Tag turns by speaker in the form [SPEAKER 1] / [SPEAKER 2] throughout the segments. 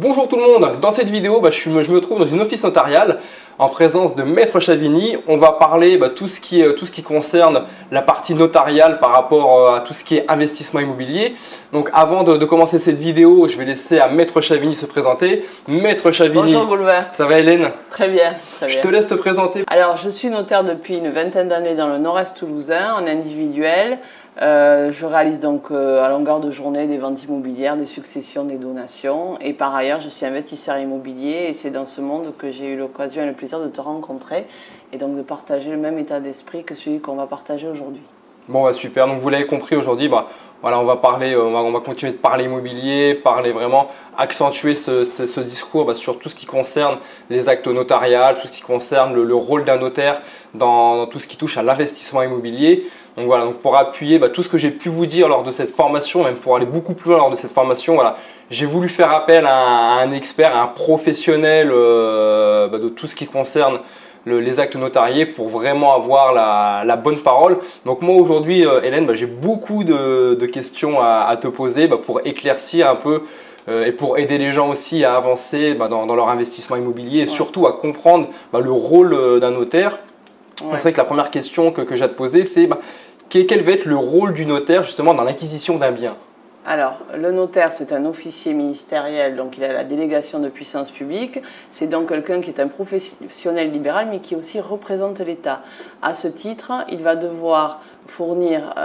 [SPEAKER 1] Bonjour tout le monde, dans cette vidéo je me trouve dans une office notariale en présence de Maître Chavigny. On va parler tout ce qui concerne la partie notariale par rapport à tout ce qui est investissement immobilier. Donc avant de commencer cette vidéo, je vais laisser à Maître Chavigny se présenter. Maître Chavigny,
[SPEAKER 2] bonjour Boulevard.
[SPEAKER 1] Ça va Hélène?
[SPEAKER 2] Très bien, très bien.
[SPEAKER 1] Je te laisse te présenter.
[SPEAKER 2] Alors je suis notaire depuis une vingtaine d'années dans le nord-est toulousain en individuel. Je réalise donc à longueur de journée des ventes immobilières, des successions, des donations et par ailleurs je suis investisseur immobilier et c'est dans ce monde que j'ai eu l'occasion et le plaisir de te rencontrer et donc de partager le même état d'esprit que celui qu'on va partager aujourd'hui.
[SPEAKER 1] Bon super, donc vous l'avez compris aujourd'hui, voilà, on va continuer de parler immobilier, vraiment accentuer ce discours sur tout ce qui concerne les actes notariales, tout ce qui concerne le rôle d'un notaire dans tout ce qui touche à l'investissement immobilier. Donc voilà, donc pour appuyer tout ce que j'ai pu vous dire lors de cette formation, même pour aller beaucoup plus loin lors de cette formation, voilà, j'ai voulu faire appel à un expert, à un professionnel de tout ce qui concerne les actes notariés pour vraiment avoir la bonne parole. Donc moi aujourd'hui, Hélène, j'ai beaucoup de questions à te poser pour éclaircir un peu et pour aider les gens aussi à avancer dans leur investissement immobilier et surtout à comprendre le rôle d'un notaire. Ouais. C'est vrai que la première question que j'ai à te poser, c'est quel va être le rôle du notaire justement dans l'acquisition d'un bien?
[SPEAKER 2] Alors, le notaire, c'est un officier ministériel, donc il a la délégation de puissance publique. C'est donc quelqu'un qui est un professionnel libéral, mais qui aussi représente l'État. À ce titre, il va devoir fournir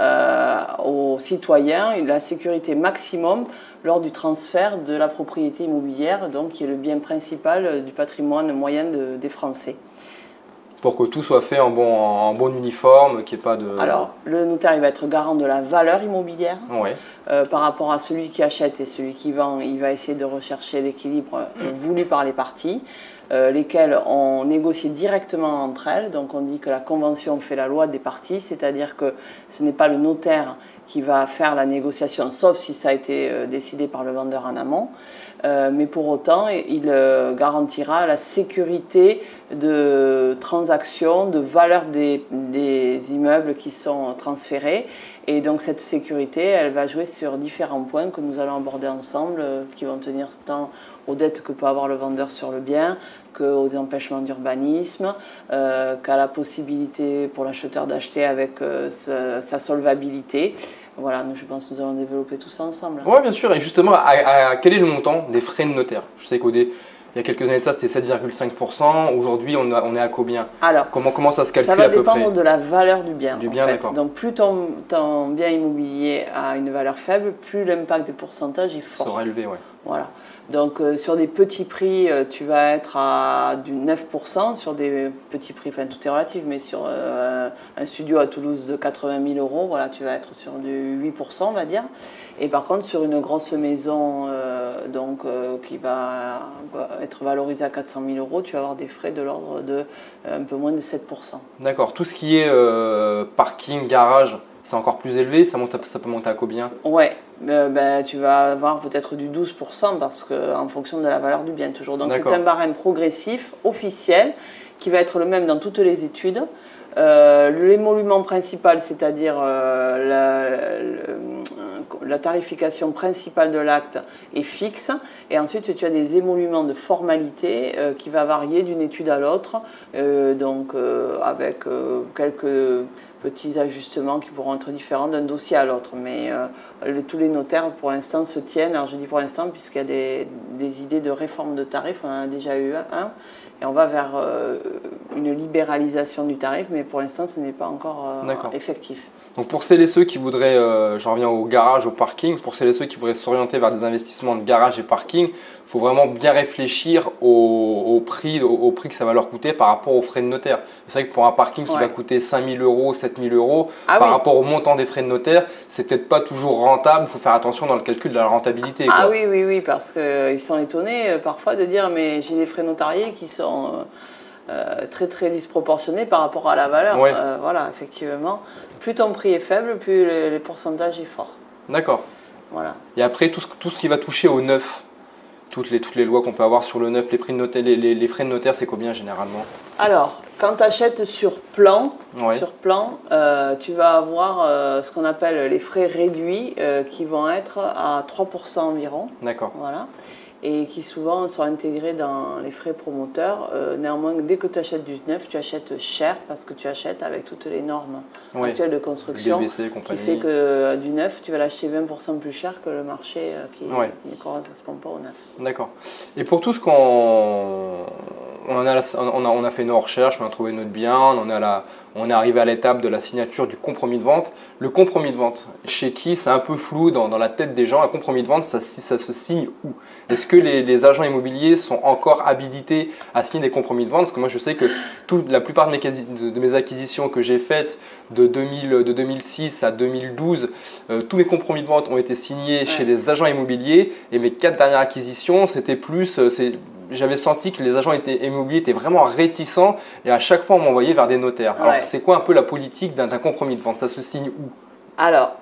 [SPEAKER 2] aux citoyens la sécurité maximum lors du transfert de la propriété immobilière, donc qui est le bien principal du patrimoine moyen des Français.
[SPEAKER 1] Pour que tout soit fait en bon uniforme, qu'il n'y ait pas de…
[SPEAKER 2] Alors, le notaire, il va être garant de la valeur immobilière.
[SPEAKER 1] Ouais.
[SPEAKER 2] Par rapport à celui qui achète et celui qui vend, il va essayer de rechercher l'équilibre voulu par les parties, lesquelles ont négocié directement entre elles. Donc on dit que la convention fait la loi des parties, c'est-à-dire que ce n'est pas le notaire qui va faire la négociation, sauf si ça a été décidé par le vendeur en amont. Mais pour autant, il garantira la sécurité de transactions, de valeur des immeubles qui sont transférés. Et donc cette sécurité, elle va jouer sur différents points que nous allons aborder ensemble, qui vont tenir tant aux dettes que peut avoir le vendeur sur le bien, qu'aux empêchements d'urbanisme, qu'à la possibilité pour l'acheteur d'acheter avec sa solvabilité. Voilà, je pense que nous allons développer tout ça ensemble.
[SPEAKER 1] Oui, bien sûr. Et justement, quel est le montant des frais de notaire? Je sais qu'il y a quelques années de ça, c'était 7,5%. Aujourd'hui, on est à combien?
[SPEAKER 2] Alors,
[SPEAKER 1] comment ça se calcule à peu près?
[SPEAKER 2] Ça va dépendre de la valeur du bien.
[SPEAKER 1] D'accord.
[SPEAKER 2] Donc, plus ton bien immobilier a une valeur faible, plus l'impact des pourcentages est fort.
[SPEAKER 1] Sera élevé, oui.
[SPEAKER 2] Voilà. Donc, sur des petits prix, tu vas être à du 9%. Sur des petits prix, enfin tout est relatif, mais sur un studio à Toulouse de 80 000 euros, voilà, tu vas être sur du 8%, on va dire. Et par contre, sur une grosse maison qui va être valorisée à 400 000 euros, tu vas avoir des frais de l'ordre de un peu moins de 7%.
[SPEAKER 1] D'accord. Tout ce qui est parking, garage, c'est encore plus élevé, ça peut monter à combien?
[SPEAKER 2] Ouais, tu vas avoir peut-être du 12% parce qu'en fonction de la valeur du bien toujours. Donc c'est un barème progressif, officiel, qui va être le même dans toutes les études. L'émolument principal, c'est-à-dire la tarification principale de l'acte est fixe et ensuite tu as des émoluments de formalité qui va varier d'une étude à l'autre, avec quelques petits ajustements qui pourront être différents d'un dossier à l'autre. Mais tous les notaires pour l'instant se tiennent, alors je dis pour l'instant puisqu'il y a des idées de réforme de tarifs, on en a déjà eu un. Et on va vers une libéralisation du tarif, mais pour l'instant, ce n'est pas encore effectif.
[SPEAKER 1] Donc pour celles et ceux qui voudraient, j'en reviens au garage, au parking, pour celles et ceux qui voudraient s'orienter vers des investissements de garage et parking, il faut vraiment bien réfléchir au prix que ça va leur coûter par rapport aux frais de notaire. C'est vrai que pour un parking qui va coûter 5 000 euros, 7 000 euros, rapport au montant des frais de notaire, c'est peut-être pas toujours rentable. Il faut faire attention dans le calcul de la rentabilité.
[SPEAKER 2] Ah oui, parce qu'ils sont étonnés parfois de dire mais j'ai des frais notariés qui sont très très disproportionnés par rapport à la valeur. Voilà, effectivement, plus ton prix est faible, plus le pourcentage est fort.
[SPEAKER 1] D'accord.
[SPEAKER 2] Voilà.
[SPEAKER 1] Et après, tout ce qui va toucher au neuf, toutes les lois qu'on peut avoir sur le neuf, les frais de notaire, c'est combien généralement?
[SPEAKER 2] Alors, quand tu achètes sur plan, tu vas avoir ce qu'on appelle les frais réduits qui vont être à 3% environ.
[SPEAKER 1] D'accord.
[SPEAKER 2] Voilà. et qui souvent sont intégrés dans les frais promoteurs. Néanmoins, dès que tu achètes du neuf, tu achètes cher parce que tu achètes avec toutes les normes actuelles de construction,
[SPEAKER 1] DVC,
[SPEAKER 2] qui fait que du neuf, tu vas l'acheter 20% plus cher que le marché qui ne correspond pas au neuf.
[SPEAKER 1] D'accord. Et pour tout ce qu'on... On a fait nos recherches, on a trouvé notre bien, on est arrivé à l'étape de la signature du compromis de vente. Le compromis de vente, chez qui c'est un peu flou dans la tête des gens. Un compromis de vente, ça se signe où? Est-ce que les agents immobiliers sont encore habilités à signer des compromis de vente? Parce que moi, je sais que la plupart de mes acquisitions que j'ai faites de 2006 à 2012, tous mes compromis de vente ont été signés chez des agents immobiliers. Et mes 4 dernières acquisitions, c'était plus… J'avais senti que les agents immobiliers étaient vraiment réticents et à chaque fois on m'envoyait vers des notaires. Alors c'est quoi un peu la politique d'un compromis de vente? Ça se signe où?
[SPEAKER 2] Alors,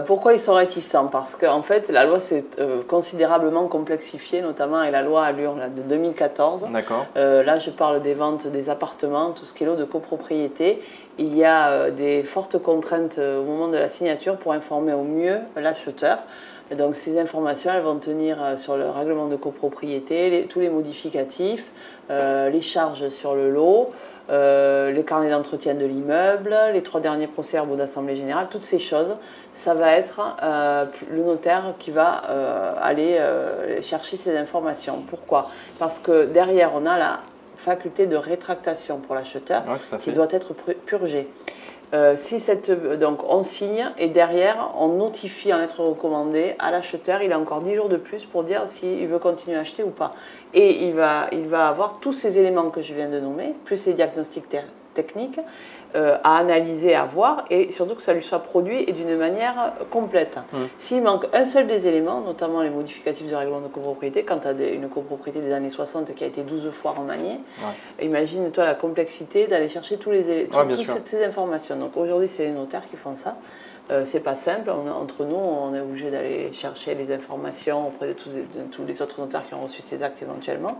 [SPEAKER 2] pourquoi ils sont réticents? Parce qu'en fait la loi s'est considérablement complexifiée, notamment avec la loi Allure de 2014.
[SPEAKER 1] D'accord.
[SPEAKER 2] Là je parle des ventes des appartements, tout ce qui est lot de copropriété. Il y a des fortes contraintes au moment de la signature pour informer au mieux l'acheteur. Donc ces informations, elles vont tenir sur le règlement de copropriété, tous les modificatifs, les charges sur le lot, les carnets d'entretien de l'immeuble, les 3 derniers procès-verbaux d'assemblée générale, toutes ces choses, ça va être le notaire qui va aller chercher ces informations. Pourquoi? Parce que derrière, on a la faculté de rétractation pour l'acheteur qui doit être purgée. Donc on signe et derrière on notifie en lettre recommandée à l'acheteur, il a encore 10 jours de plus pour dire s'il veut continuer à acheter ou pas. Et il va avoir tous ces éléments que je viens de nommer, plus les diagnostics techniques à analyser, à voir et surtout que ça lui soit produit et d'une manière complète. S'il manque un seul des éléments, notamment les modificatifs de règlement de copropriété, quand tu as une copropriété des années 60 qui a été 12 fois remaniée, imagine-toi la complexité d'aller chercher toutes ces informations. Donc aujourd'hui, c'est les notaires qui font ça. C'est pas simple, entre nous, on est obligé d'aller chercher les informations auprès de tous les autres notaires qui ont reçu ces actes éventuellement.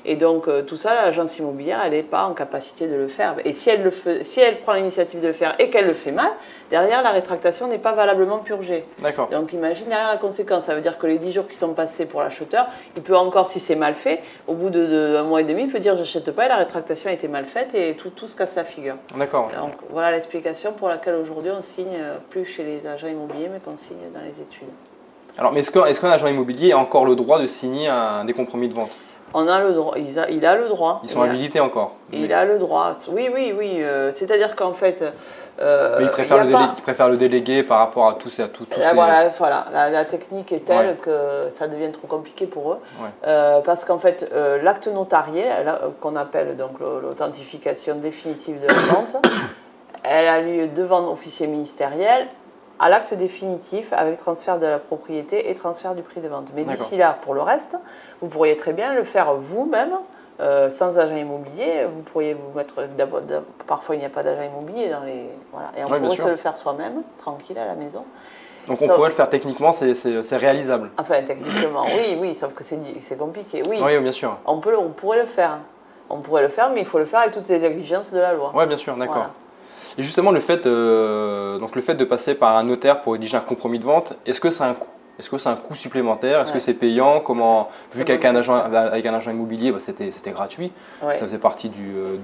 [SPEAKER 2] Et donc tout ça, l'agence immobilière, elle n'est pas en capacité de le faire. Et si elle prend l'initiative de le faire et qu'elle le fait mal, derrière, la rétractation n'est pas valablement purgée.
[SPEAKER 1] D'accord.
[SPEAKER 2] Donc imagine derrière la conséquence, ça veut dire que les 10 jours qui sont passés pour l'acheteur, il peut encore, si c'est mal fait, au bout d'un mois et demi, il peut dire j'achète pas et la rétractation a été mal faite et tout se casse la figure.
[SPEAKER 1] D'accord.
[SPEAKER 2] Donc voilà l'explication pour laquelle aujourd'hui on signe plus chez les agents immobiliers mais qu'on signe dans les études.
[SPEAKER 1] Alors, mais est-ce qu'un agent immobilier a encore le droit de signer des compromis de vente?
[SPEAKER 2] On a le droit, il a le droit.
[SPEAKER 1] Ils sont habilités encore?
[SPEAKER 2] Il a le droit, oui. C'est-à-dire qu'en fait…
[SPEAKER 1] mais il préfère le déléguer par rapport à tous ces…
[SPEAKER 2] Voilà, la technique est telle que ça devient trop compliqué pour eux. Parce qu'en fait, l'acte notarié, qu'on appelle donc l'authentification définitive de la vente, elle a lieu devant l'officier ministériel à l'acte définitif avec transfert de la propriété et transfert du prix de vente. Mais d'ici là, pour le reste, vous pourriez très bien le faire vous-même, sans agent immobilier. Vous pourriez vous mettre… Parfois, il n'y a pas d'agent immobilier dans les… Voilà. Et on pourrait se le faire soi-même, tranquille, à la maison.
[SPEAKER 1] Donc on pourrait le faire techniquement, c'est réalisable?
[SPEAKER 2] Enfin, techniquement, oui, sauf que c'est compliqué. Oui,
[SPEAKER 1] bien sûr.
[SPEAKER 2] On pourrait le faire. On pourrait le faire, mais il faut le faire avec toutes les exigences de la loi.
[SPEAKER 1] Oui, bien sûr, d'accord. Voilà. Et justement, le fait de passer par un notaire pour rédiger un compromis de vente, est-ce que c'est un coût? Est-ce que c'est un coût supplémentaire? Est-ce que c'est payant? Vu qu'avec un agent immobilier, c'était gratuit, ça faisait partie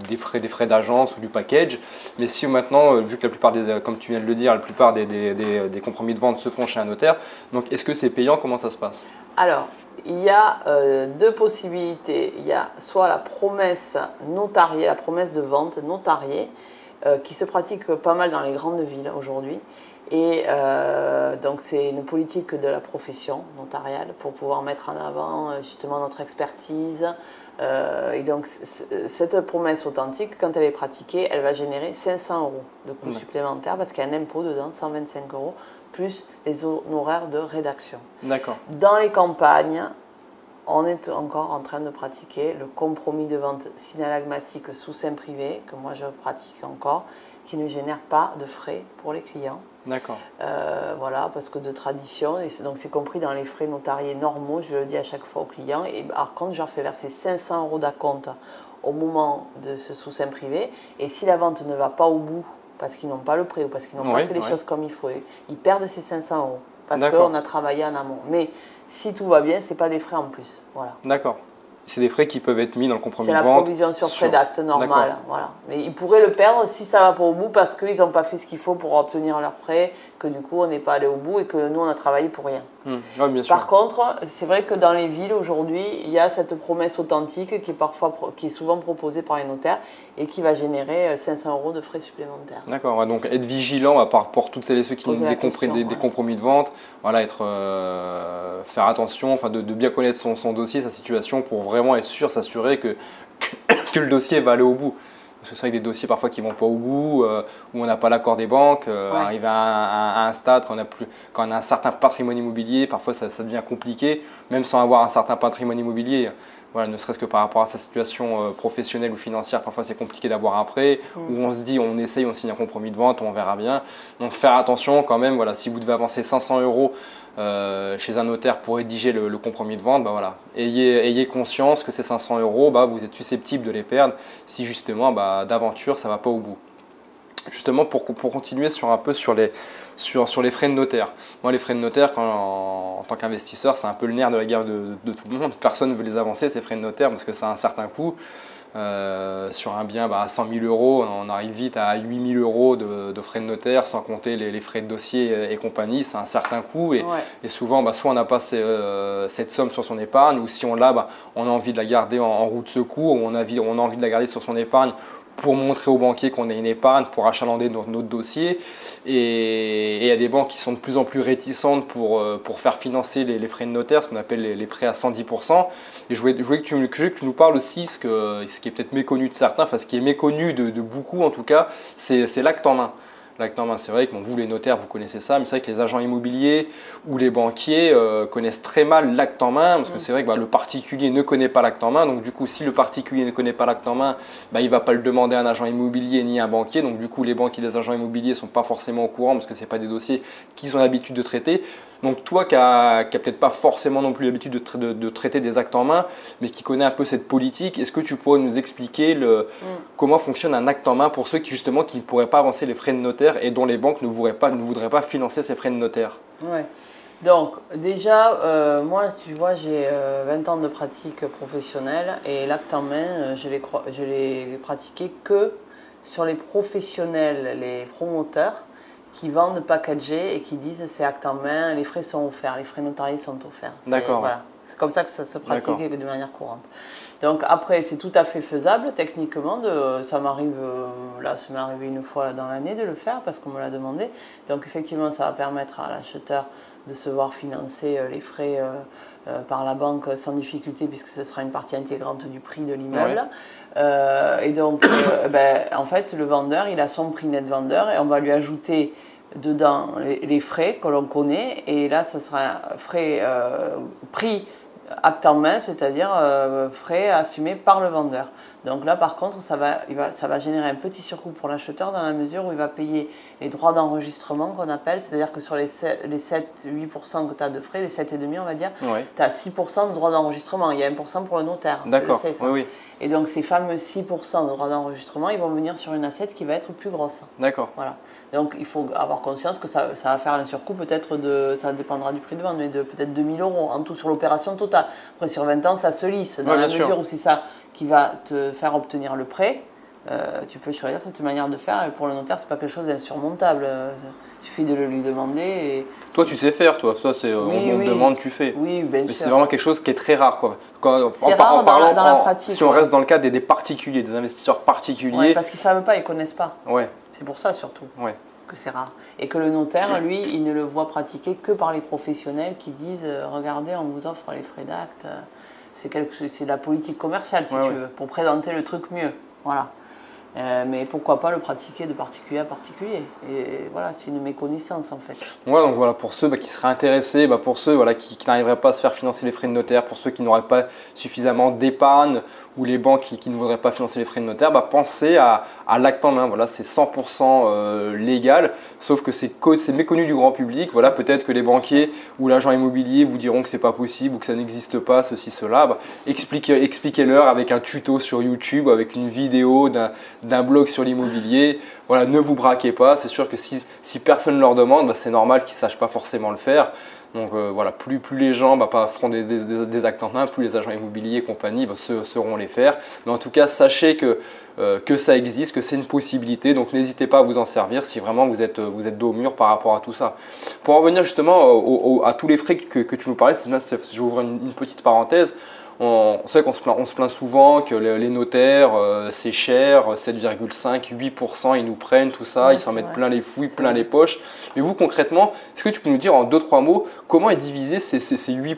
[SPEAKER 1] des frais d'agence ou du package. Mais si maintenant, vu que la plupart comme tu viens de le dire, la plupart des compromis de vente se font chez un notaire, donc est-ce que c'est payant? Comment ça se passe?
[SPEAKER 2] Alors, il y a 2 possibilités. Il y a soit la promesse notariée, la promesse de vente notariée, qui se pratique pas mal dans les grandes villes aujourd'hui. Et donc c'est une politique de la profession notariale pour pouvoir mettre en avant justement notre expertise. Et donc cette promesse authentique, quand elle est pratiquée, elle va générer 500 € de coûts supplémentaires parce qu'il y a un impôt dedans, 125 €, plus les honoraires de rédaction.
[SPEAKER 1] D'accord.
[SPEAKER 2] Dans les campagnes, on est encore en train de pratiquer le compromis de vente synallagmatique sous seing privé, que moi je pratique encore, qui ne génère pas de frais pour les clients.
[SPEAKER 1] D'accord.
[SPEAKER 2] Voilà, parce que de tradition, et donc c'est compris dans les frais notariés normaux, je le dis à chaque fois aux clients. Et par contre, je leur fais verser 500 € d'acompte au moment de ce sous seing privé. Et si la vente ne va pas au bout, parce qu'ils n'ont pas le prêt ou parce qu'ils n'ont pas fait les choses comme il faut, ils perdent ces 500 €. Parce qu'on a travaillé en amont. Mais Si tout va bien, ce n'est pas des frais en plus. Voilà.
[SPEAKER 1] D'accord. C'est des frais qui peuvent être mis dans le compromis de
[SPEAKER 2] vente. C'est
[SPEAKER 1] vente.
[SPEAKER 2] la provision sur frais d'acte normal. Voilà. Mais ils pourraient le perdre si ça va pas au bout parce qu'ils n'ont pas fait ce qu'il faut pour obtenir leur prêt, que du coup on n'est pas allé au bout et que nous on a travaillé pour rien.
[SPEAKER 1] Ouais, bien sûr.
[SPEAKER 2] Par contre, c'est vrai que dans les villes aujourd'hui, il y a cette promesse authentique qui est souvent proposée par les notaires et qui va générer 500 € de frais supplémentaires.
[SPEAKER 1] D'accord, ouais, donc être vigilant pour toutes celles et ceux qui ont des compromis de vente, voilà, faire attention, enfin de bien connaître son dossier, sa situation pour vraiment être sûr, s'assurer que le dossier va aller au bout. Parce que c'est vrai que des dossiers parfois qui ne vont pas au bout, où on n'a pas l'accord des banques, arriver à un stade quand on a un certain patrimoine immobilier, parfois ça devient compliqué, même sans avoir un certain patrimoine immobilier. Voilà, ne serait-ce que par rapport à sa situation professionnelle ou financière, parfois c'est compliqué d'avoir un prêt, où on se dit on essaye, on signe un compromis de vente, on verra bien. Donc faire attention quand même, voilà, si vous devez avancer 500 € chez un notaire pour rédiger le compromis de vente, bah voilà, ayez conscience que ces 500 €, bah, vous êtes susceptible de les perdre si justement d'aventure ça ne va pas au bout. Justement pour continuer sur les frais de notaire. Moi les frais de notaire en tant qu'investisseur c'est un peu le nerf de la guerre de tout le monde. Personne ne veut les avancer ces frais de notaire parce que ça a un certain coût. Sur un bien à 100 000 €, on arrive vite à 8 000 € de frais de notaire sans compter les frais de dossier et compagnie. C'est un certain coût et souvent soit on n'a pas cette somme sur son épargne ou si on l'a, on a envie de la garder en roue de secours ou on a envie de la garder sur son épargne pour montrer aux banquiers qu'on a une épargne, pour achalander notre dossier. Et il y a des banques qui sont de plus en plus réticentes pour faire financer les frais de notaire, ce qu'on appelle les prêts à 110%. Et je voulais que tu nous parles aussi, ce qui est peut-être méconnu de certains, enfin ce qui est méconnu de beaucoup en tout cas, c'est l'acte en main. L'acte en main, c'est vrai que vous les notaires, vous connaissez ça, mais c'est vrai que les agents immobiliers ou les banquiers connaissent très mal l'acte en main parce que c'est vrai que le particulier ne connaît pas l'acte en main. Donc du coup, si le particulier ne connaît pas l'acte en main, il ne va pas le demander à un agent immobilier ni à un banquier. Donc du coup, les banquiers et les agents immobiliers ne sont pas forcément au courant parce que ce n'est pas des dossiers qu'ils ont l'habitude de traiter. Donc toi qui n'as peut-être pas forcément non plus l'habitude de traiter des actes en main, mais qui connaît un peu cette politique, est-ce que tu pourrais nous expliquer comment fonctionne un acte en main pour ceux qui justement qui ne pourraient pas avancer les frais de notaire et dont les banques ne voudraient pas financer ces frais de notaire?
[SPEAKER 2] Ouais. Donc déjà, moi tu vois j'ai 20 ans de pratique professionnelle et l'acte en main, je l'ai pratiqué que sur les professionnels, les promoteurs qui vendent packagés et qui disent c'est acte en main, les frais sont offerts, les frais notariés sont offerts.
[SPEAKER 1] D'accord.
[SPEAKER 2] Voilà. C'est comme ça que ça se pratiquait de manière courante. Donc après, c'est tout à fait faisable techniquement. Ça m'est arrivé une fois dans l'année de le faire parce qu'on me l'a demandé. Donc effectivement, ça va permettre à l'acheteur de se voir financer les frais par la banque sans difficulté puisque ce sera une partie intégrante du prix de l'immeuble. Et donc, en fait, le vendeur, il a son prix net vendeur et on va lui ajouter dedans les frais que l'on connaît. Et là, ce sera un prix acte en main, c'est-à-dire frais assumés par le vendeur. Donc là, par contre, ça va générer un petit surcoût pour l'acheteur dans la mesure où il va payer les droits d'enregistrement qu'on appelle, c'est-à-dire que sur les 7-8% que tu as de frais, les 7,5% on va dire, tu as 6% de droits d'enregistrement. Il y a 1% pour le notaire.
[SPEAKER 1] D'accord, oui.
[SPEAKER 2] Et donc ces fameux 6% de droits d'enregistrement, ils vont venir sur une assiette qui va être plus grosse.
[SPEAKER 1] D'accord.
[SPEAKER 2] Voilà. Donc il faut avoir conscience que ça va faire un surcoût peut-être ça dépendra du prix de vente, mais de peut-être 2 000 € en tout sur l'opération totale. Après sur 20 ans, ça se lisse. Dans la mesure où c'est ça qui va te faire obtenir le prêt, tu peux choisir cette manière de faire. Et pour le notaire, c'est pas quelque chose d'insurmontable. Il suffit de le lui demander. Et...
[SPEAKER 1] Toi, tu sais faire, toi. Ça, c'est on te demande, tu fais.
[SPEAKER 2] Oui, bien sûr.
[SPEAKER 1] Mais c'est vraiment quelque chose qui est très rare, quoi.
[SPEAKER 2] C'est rare dans la pratique.
[SPEAKER 1] Si on reste dans le cas des particuliers, des investisseurs particuliers.
[SPEAKER 2] Ouais, parce qu'ils savent pas, ils connaissent pas.
[SPEAKER 1] Ouais.
[SPEAKER 2] C'est pour ça surtout.
[SPEAKER 1] Ouais.
[SPEAKER 2] Que c'est rare. Et que le notaire, lui, il ne le voit pratiquer que par les professionnels qui disent regardez, on vous offre les frais d'acte. C'est la politique commerciale, si tu veux, pour présenter le truc mieux. Voilà. Mais pourquoi pas le pratiquer de particulier à particulier? Et voilà, c'est une méconnaissance en fait.
[SPEAKER 1] Ouais, donc voilà, pour ceux qui seraient intéressés, pour ceux qui n'arriveraient pas à se faire financer les frais de notaire, pour ceux qui n'auraient pas suffisamment d'épargne ou les banques qui ne voudraient pas financer les frais de notaire, pensez à l'acte en main. Voilà, c'est 100% légal, sauf que c'est méconnu du grand public. Voilà, peut-être que les banquiers ou l'agent immobilier vous diront que c'est pas possible ou que ça n'existe pas, ceci, cela. Expliquez-leur avec un tuto sur YouTube, avec une vidéo d'un blog sur l'immobilier. Voilà, ne vous braquez pas. C'est sûr que si personne ne leur demande, c'est normal qu'ils ne sachent pas forcément le faire. Donc voilà, plus les gens feront des actes en main, plus les agents immobiliers et compagnie sauront les faire. Mais en tout cas, sachez que ça existe, que c'est une possibilité. Donc n'hésitez pas à vous en servir si vraiment vous êtes dos au mur par rapport à tout ça. Pour en revenir justement à tous les frais que tu nous parlais, j'ouvre une petite parenthèse. On sait qu'on se plaint souvent que les notaires, c'est cher, 7,5, 8%, ils nous prennent tout ça, ils s'en mettent plein les fouilles, plein les poches. Mais vous, concrètement, est-ce que tu peux nous dire en 2-3 mots comment est divisé ces 8%?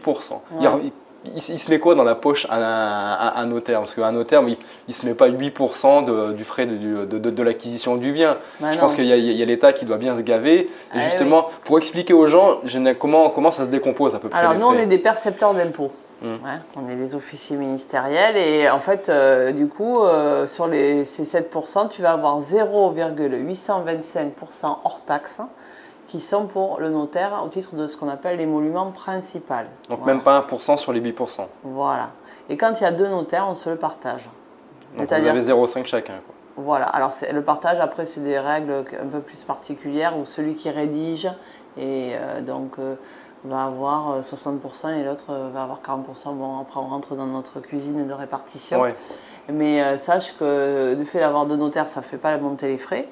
[SPEAKER 1] Il se met quoi dans la poche un notaire? Parce qu'un notaire, il ne se met pas 8% du frais de l'acquisition du bien. Je pense qu'il y a l'État qui doit bien se gaver. Et justement, pour expliquer aux gens comment ça se décompose à peu près.
[SPEAKER 2] Alors nous, on est des percepteurs d'impôts. Ouais, on est des officiers ministériels et en fait, du coup, sur ces 7%, tu vas avoir 0,825% hors taxe qui sont pour le notaire au titre de ce qu'on appelle l'émolument principal.
[SPEAKER 1] Donc même pas 1% sur les 8%.
[SPEAKER 2] Voilà. Et quand il y a 2 notaires, on se le partage.
[SPEAKER 1] Donc vous avez 0,5 chacun, quoi.
[SPEAKER 2] Voilà. Alors le partage, après, c'est des règles un peu plus particulières où celui qui rédige et va avoir 60% et l'autre va avoir 40%. Bon, après, on rentre dans notre cuisine de répartition. Ouais. Mais sache que le fait d'avoir 2 notaires, ça ne fait pas monter les frais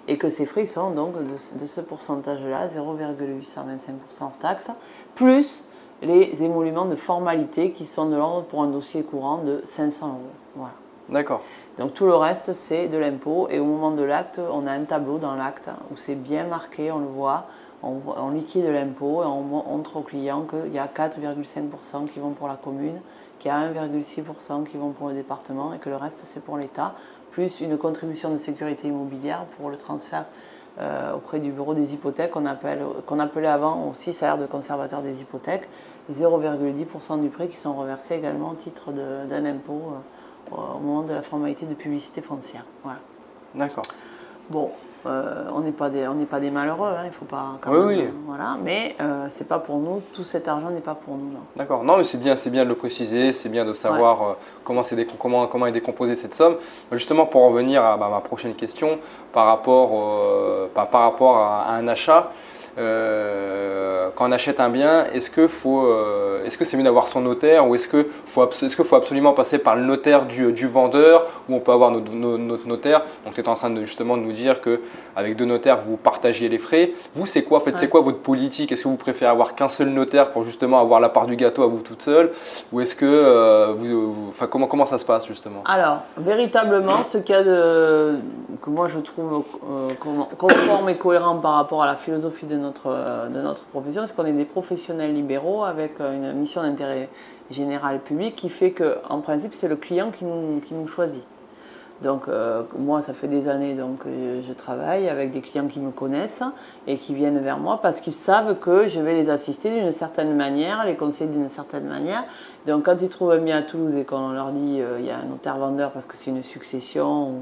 [SPEAKER 2] et que ces frais sont donc de ce pourcentage-là, 0,825% hors taxe, plus les émoluments de formalité qui sont de l'ordre pour un dossier courant de 500 €. Voilà.
[SPEAKER 1] D'accord.
[SPEAKER 2] Donc tout le reste, c'est de l'impôt et au moment de l'acte, on a un tableau dans l'acte où c'est bien marqué, on le voit. On liquide l'impôt et on montre aux clients qu'il y a 4,5% qui vont pour la commune, qu'il y a 1,6% qui vont pour le département et que le reste c'est pour l'État, plus une contribution de sécurité immobilière pour le transfert auprès du bureau des hypothèques qu'on appelait avant aussi salaire de conservateur des hypothèques, 0,10% du prix qui sont reversés également au titre d'un impôt au moment de la formalité de publicité foncière. Voilà.
[SPEAKER 1] D'accord.
[SPEAKER 2] Bon. On n'est pas des malheureux, hein, il ne faut pas voilà, mais c'est pas pour nous, tout cet argent n'est pas pour nous.
[SPEAKER 1] D'accord, non mais c'est bien de le préciser, c'est bien de savoir comment est décomposée cette somme. Justement pour en venir à ma prochaine question par rapport à un achat, quand on achète un bien, est-ce que c'est mieux d'avoir son notaire ou est-ce qu'il faut absolument passer par le notaire du vendeur ou on peut avoir notre notaire? Donc tu es en train justement de nous dire qu'avec 2 notaires, vous partagez les frais. Vous, c'est quoi en fait, c'est quoi votre politique? Est-ce que vous préférez avoir qu'un seul notaire pour justement avoir la part du gâteau à vous toute seule? Ou est-ce que comment ça se passe justement?
[SPEAKER 2] Alors, véritablement, ce qu'il y a que moi je trouve conforme et cohérent par rapport à la philosophie de notre profession, c'est qu'on est des professionnels libéraux avec une mission d'intérêt général public qui fait qu'en principe, c'est le client qui nous choisit. Donc moi, ça fait des années que je travaille avec des clients qui me connaissent et qui viennent vers moi parce qu'ils savent que je vais les assister d'une certaine manière, les conseiller d'une certaine manière. Donc quand ils trouvent un bien à Toulouse et qu'on leur dit il y a un notaire vendeur parce que c'est une succession ou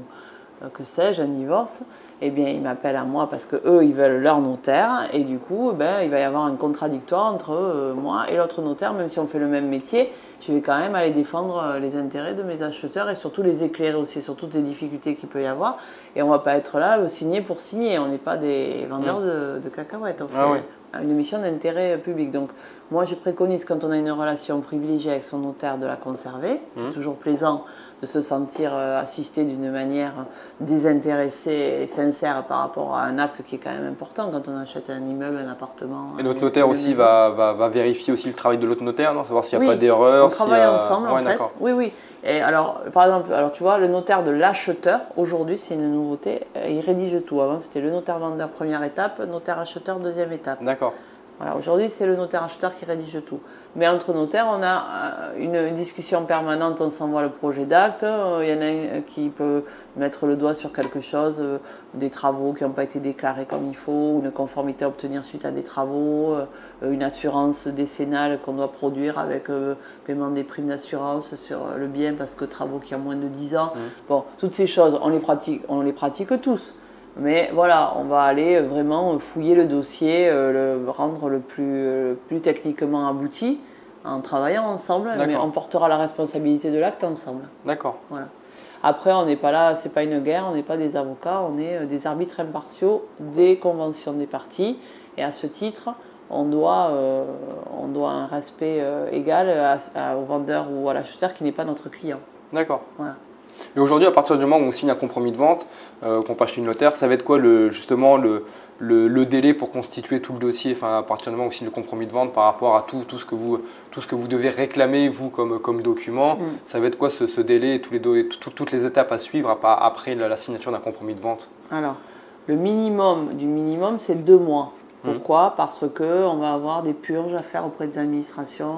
[SPEAKER 2] que sais-je, un divorce, eh bien ils m'appellent à moi parce qu'eux ils veulent leur notaire et du coup il va y avoir un contradictoire entre moi et l'autre notaire, même si on fait le même métier. Je vais quand même aller défendre les intérêts de mes acheteurs et surtout les éclairer aussi sur toutes les difficultés qu'il peut y avoir. Et on ne va pas être là signer pour signer. On n'est pas des vendeurs de cacahuètes. On fait une mission d'intérêt public. Donc moi, je préconise quand on a une relation privilégiée avec son notaire de la conserver. C'est toujours plaisant de se sentir assisté d'une manière désintéressée et sincère par rapport à un acte qui est quand même important quand on achète un immeuble, un appartement.
[SPEAKER 1] Et notre notaire aussi va vérifier aussi le travail de l'autre notaire, non? Savoir s'il n'y a pas d'erreur.
[SPEAKER 2] On travaille ensemble en fait. Oui. Et alors, par exemple, tu vois, le notaire de l'acheteur, aujourd'hui, c'est une nouveauté, il rédige tout. Avant, c'était le notaire vendeur première étape, notaire acheteur deuxième étape.
[SPEAKER 1] D'accord.
[SPEAKER 2] Voilà, aujourd'hui, c'est le notaire acheteur qui rédige tout. Mais entre notaires, on a une discussion permanente, on s'envoie le projet d'acte. Il y en a un qui peut mettre le doigt sur quelque chose, des travaux qui n'ont pas été déclarés comme il faut, une conformité à obtenir suite à des travaux, une assurance décennale qu'on doit produire avec paiement des primes d'assurance sur le bien parce que travaux qui ont moins de 10 ans. Bon, toutes ces choses, on les pratique tous. Mais voilà, on va aller vraiment fouiller le dossier, le rendre le plus techniquement abouti en travaillant ensemble, mais on portera la responsabilité de l'acte ensemble.
[SPEAKER 1] D'accord.
[SPEAKER 2] Voilà. Après, on n'est pas là, c'est pas une guerre, on n'est pas des avocats, on est des arbitres impartiaux des conventions des parties. Et à ce titre, on doit un respect égal au vendeur ou à l'acheteur qui n'est pas notre client.
[SPEAKER 1] D'accord.
[SPEAKER 2] Voilà.
[SPEAKER 1] Et aujourd'hui, à partir du moment où on signe un compromis de vente, qu'on passe chez le notaire, ça va être quoi justement le délai pour constituer tout le dossier, enfin, à partir du moment où on signe le compromis de vente par rapport à tout ce que vous devez réclamer, vous, comme document, ça va être quoi ce délai et toutes les étapes à suivre après la signature d'un compromis de vente?
[SPEAKER 2] Alors, le minimum du minimum, c'est 2 mois. Pourquoi? Parce qu'on va avoir des purges à faire auprès des administrations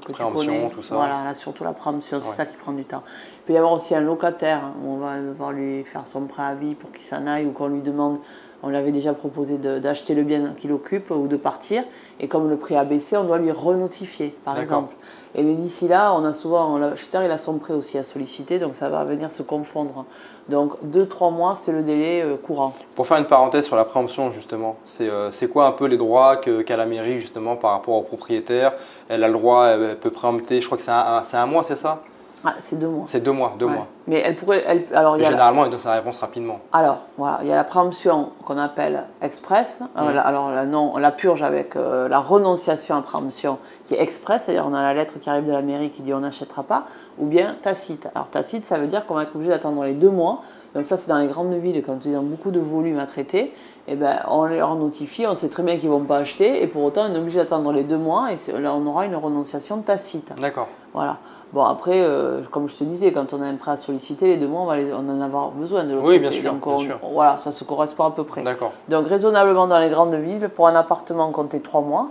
[SPEAKER 2] que tu connais.
[SPEAKER 1] Tout ça.
[SPEAKER 2] Voilà, là, surtout la préemption, c'est ça qui prend du temps. Il peut y avoir aussi un locataire où on va devoir lui faire son préavis pour qu'il s'en aille ou qu'on lui demande, on lui avait déjà proposé d'acheter le bien qu'il occupe ou de partir. Et comme le prix a baissé, on doit lui renotifier, par exemple. Et d'ici là, on a souvent, l'acheteur, il a son prêt aussi à solliciter, donc ça va venir se confondre. Donc 2-3 mois, c'est le délai courant.
[SPEAKER 1] Pour faire une parenthèse sur la préemption, justement, c'est quoi un peu les droits qu'a la mairie, justement, par rapport au propriétaire? Elle a le droit, elle peut préempter, je crois que c'est un mois, c'est ça?
[SPEAKER 2] Ah, c'est 2 mois.
[SPEAKER 1] C'est 2 mois, 2 mois.
[SPEAKER 2] Mais elle pourrait. Alors,
[SPEAKER 1] généralement, elle donne sa réponse rapidement.
[SPEAKER 2] Alors, voilà, il y a la préemption qu'on appelle express. Alors, la purge avec la renonciation à préemption qui est express, c'est-à-dire on a la lettre qui arrive de la mairie qui dit on n'achètera pas, ou bien tacite. Alors, tacite, ça veut dire qu'on va être obligé d'attendre les 2 mois. Donc, ça, c'est dans les grandes villes, quand ils ont beaucoup de volume à traiter. Eh ben, on leur notifie, on sait très bien qu'ils ne vont pas acheter, et pour autant, on est obligé d'attendre les 2 mois, et là, on aura une renonciation tacite.
[SPEAKER 1] D'accord.
[SPEAKER 2] Voilà. Bon, après, comme je te disais, quand on a un prêt à solliciter, les 2 mois, on en avoir besoin de l'autre
[SPEAKER 1] côté.
[SPEAKER 2] Oui, bien sûr. Donc, voilà, ça se correspond à peu près.
[SPEAKER 1] D'accord.
[SPEAKER 2] Donc, raisonnablement dans les grandes villes, pour un appartement, comptez 3 mois.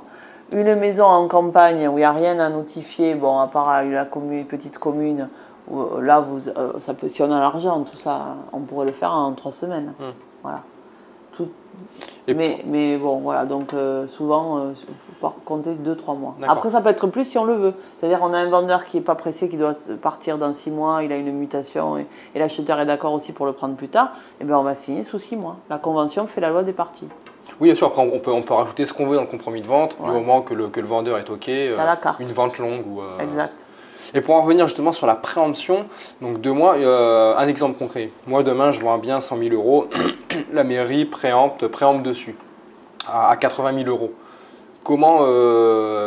[SPEAKER 2] Une maison en campagne où il n'y a rien à notifier, bon, à part la petite commune, où, là, ça peut, si on a l'argent, tout ça, on pourrait le faire en 3 semaines. Voilà. Mais bon, voilà, donc souvent, il faut compter 2-3 mois. Après, ça peut être plus si on le veut. C'est-à-dire, on a un vendeur qui n'est pas pressé, qui doit partir dans 6 mois, il a une mutation et l'acheteur est d'accord aussi pour le prendre plus tard, et bien on va signer sous 6 mois. La convention fait la loi des parties.
[SPEAKER 1] Oui, bien sûr, après, on peut rajouter ce qu'on veut dans le compromis de vente, du moment que le vendeur est OK,
[SPEAKER 2] à la carte.
[SPEAKER 1] Une vente longue.
[SPEAKER 2] Exact.
[SPEAKER 1] Et pour en revenir justement sur la préemption, donc 2 mois, un exemple concret. Moi, demain, je vends un bien 100 000 €, la mairie préempte dessus à 80 000 €. Comment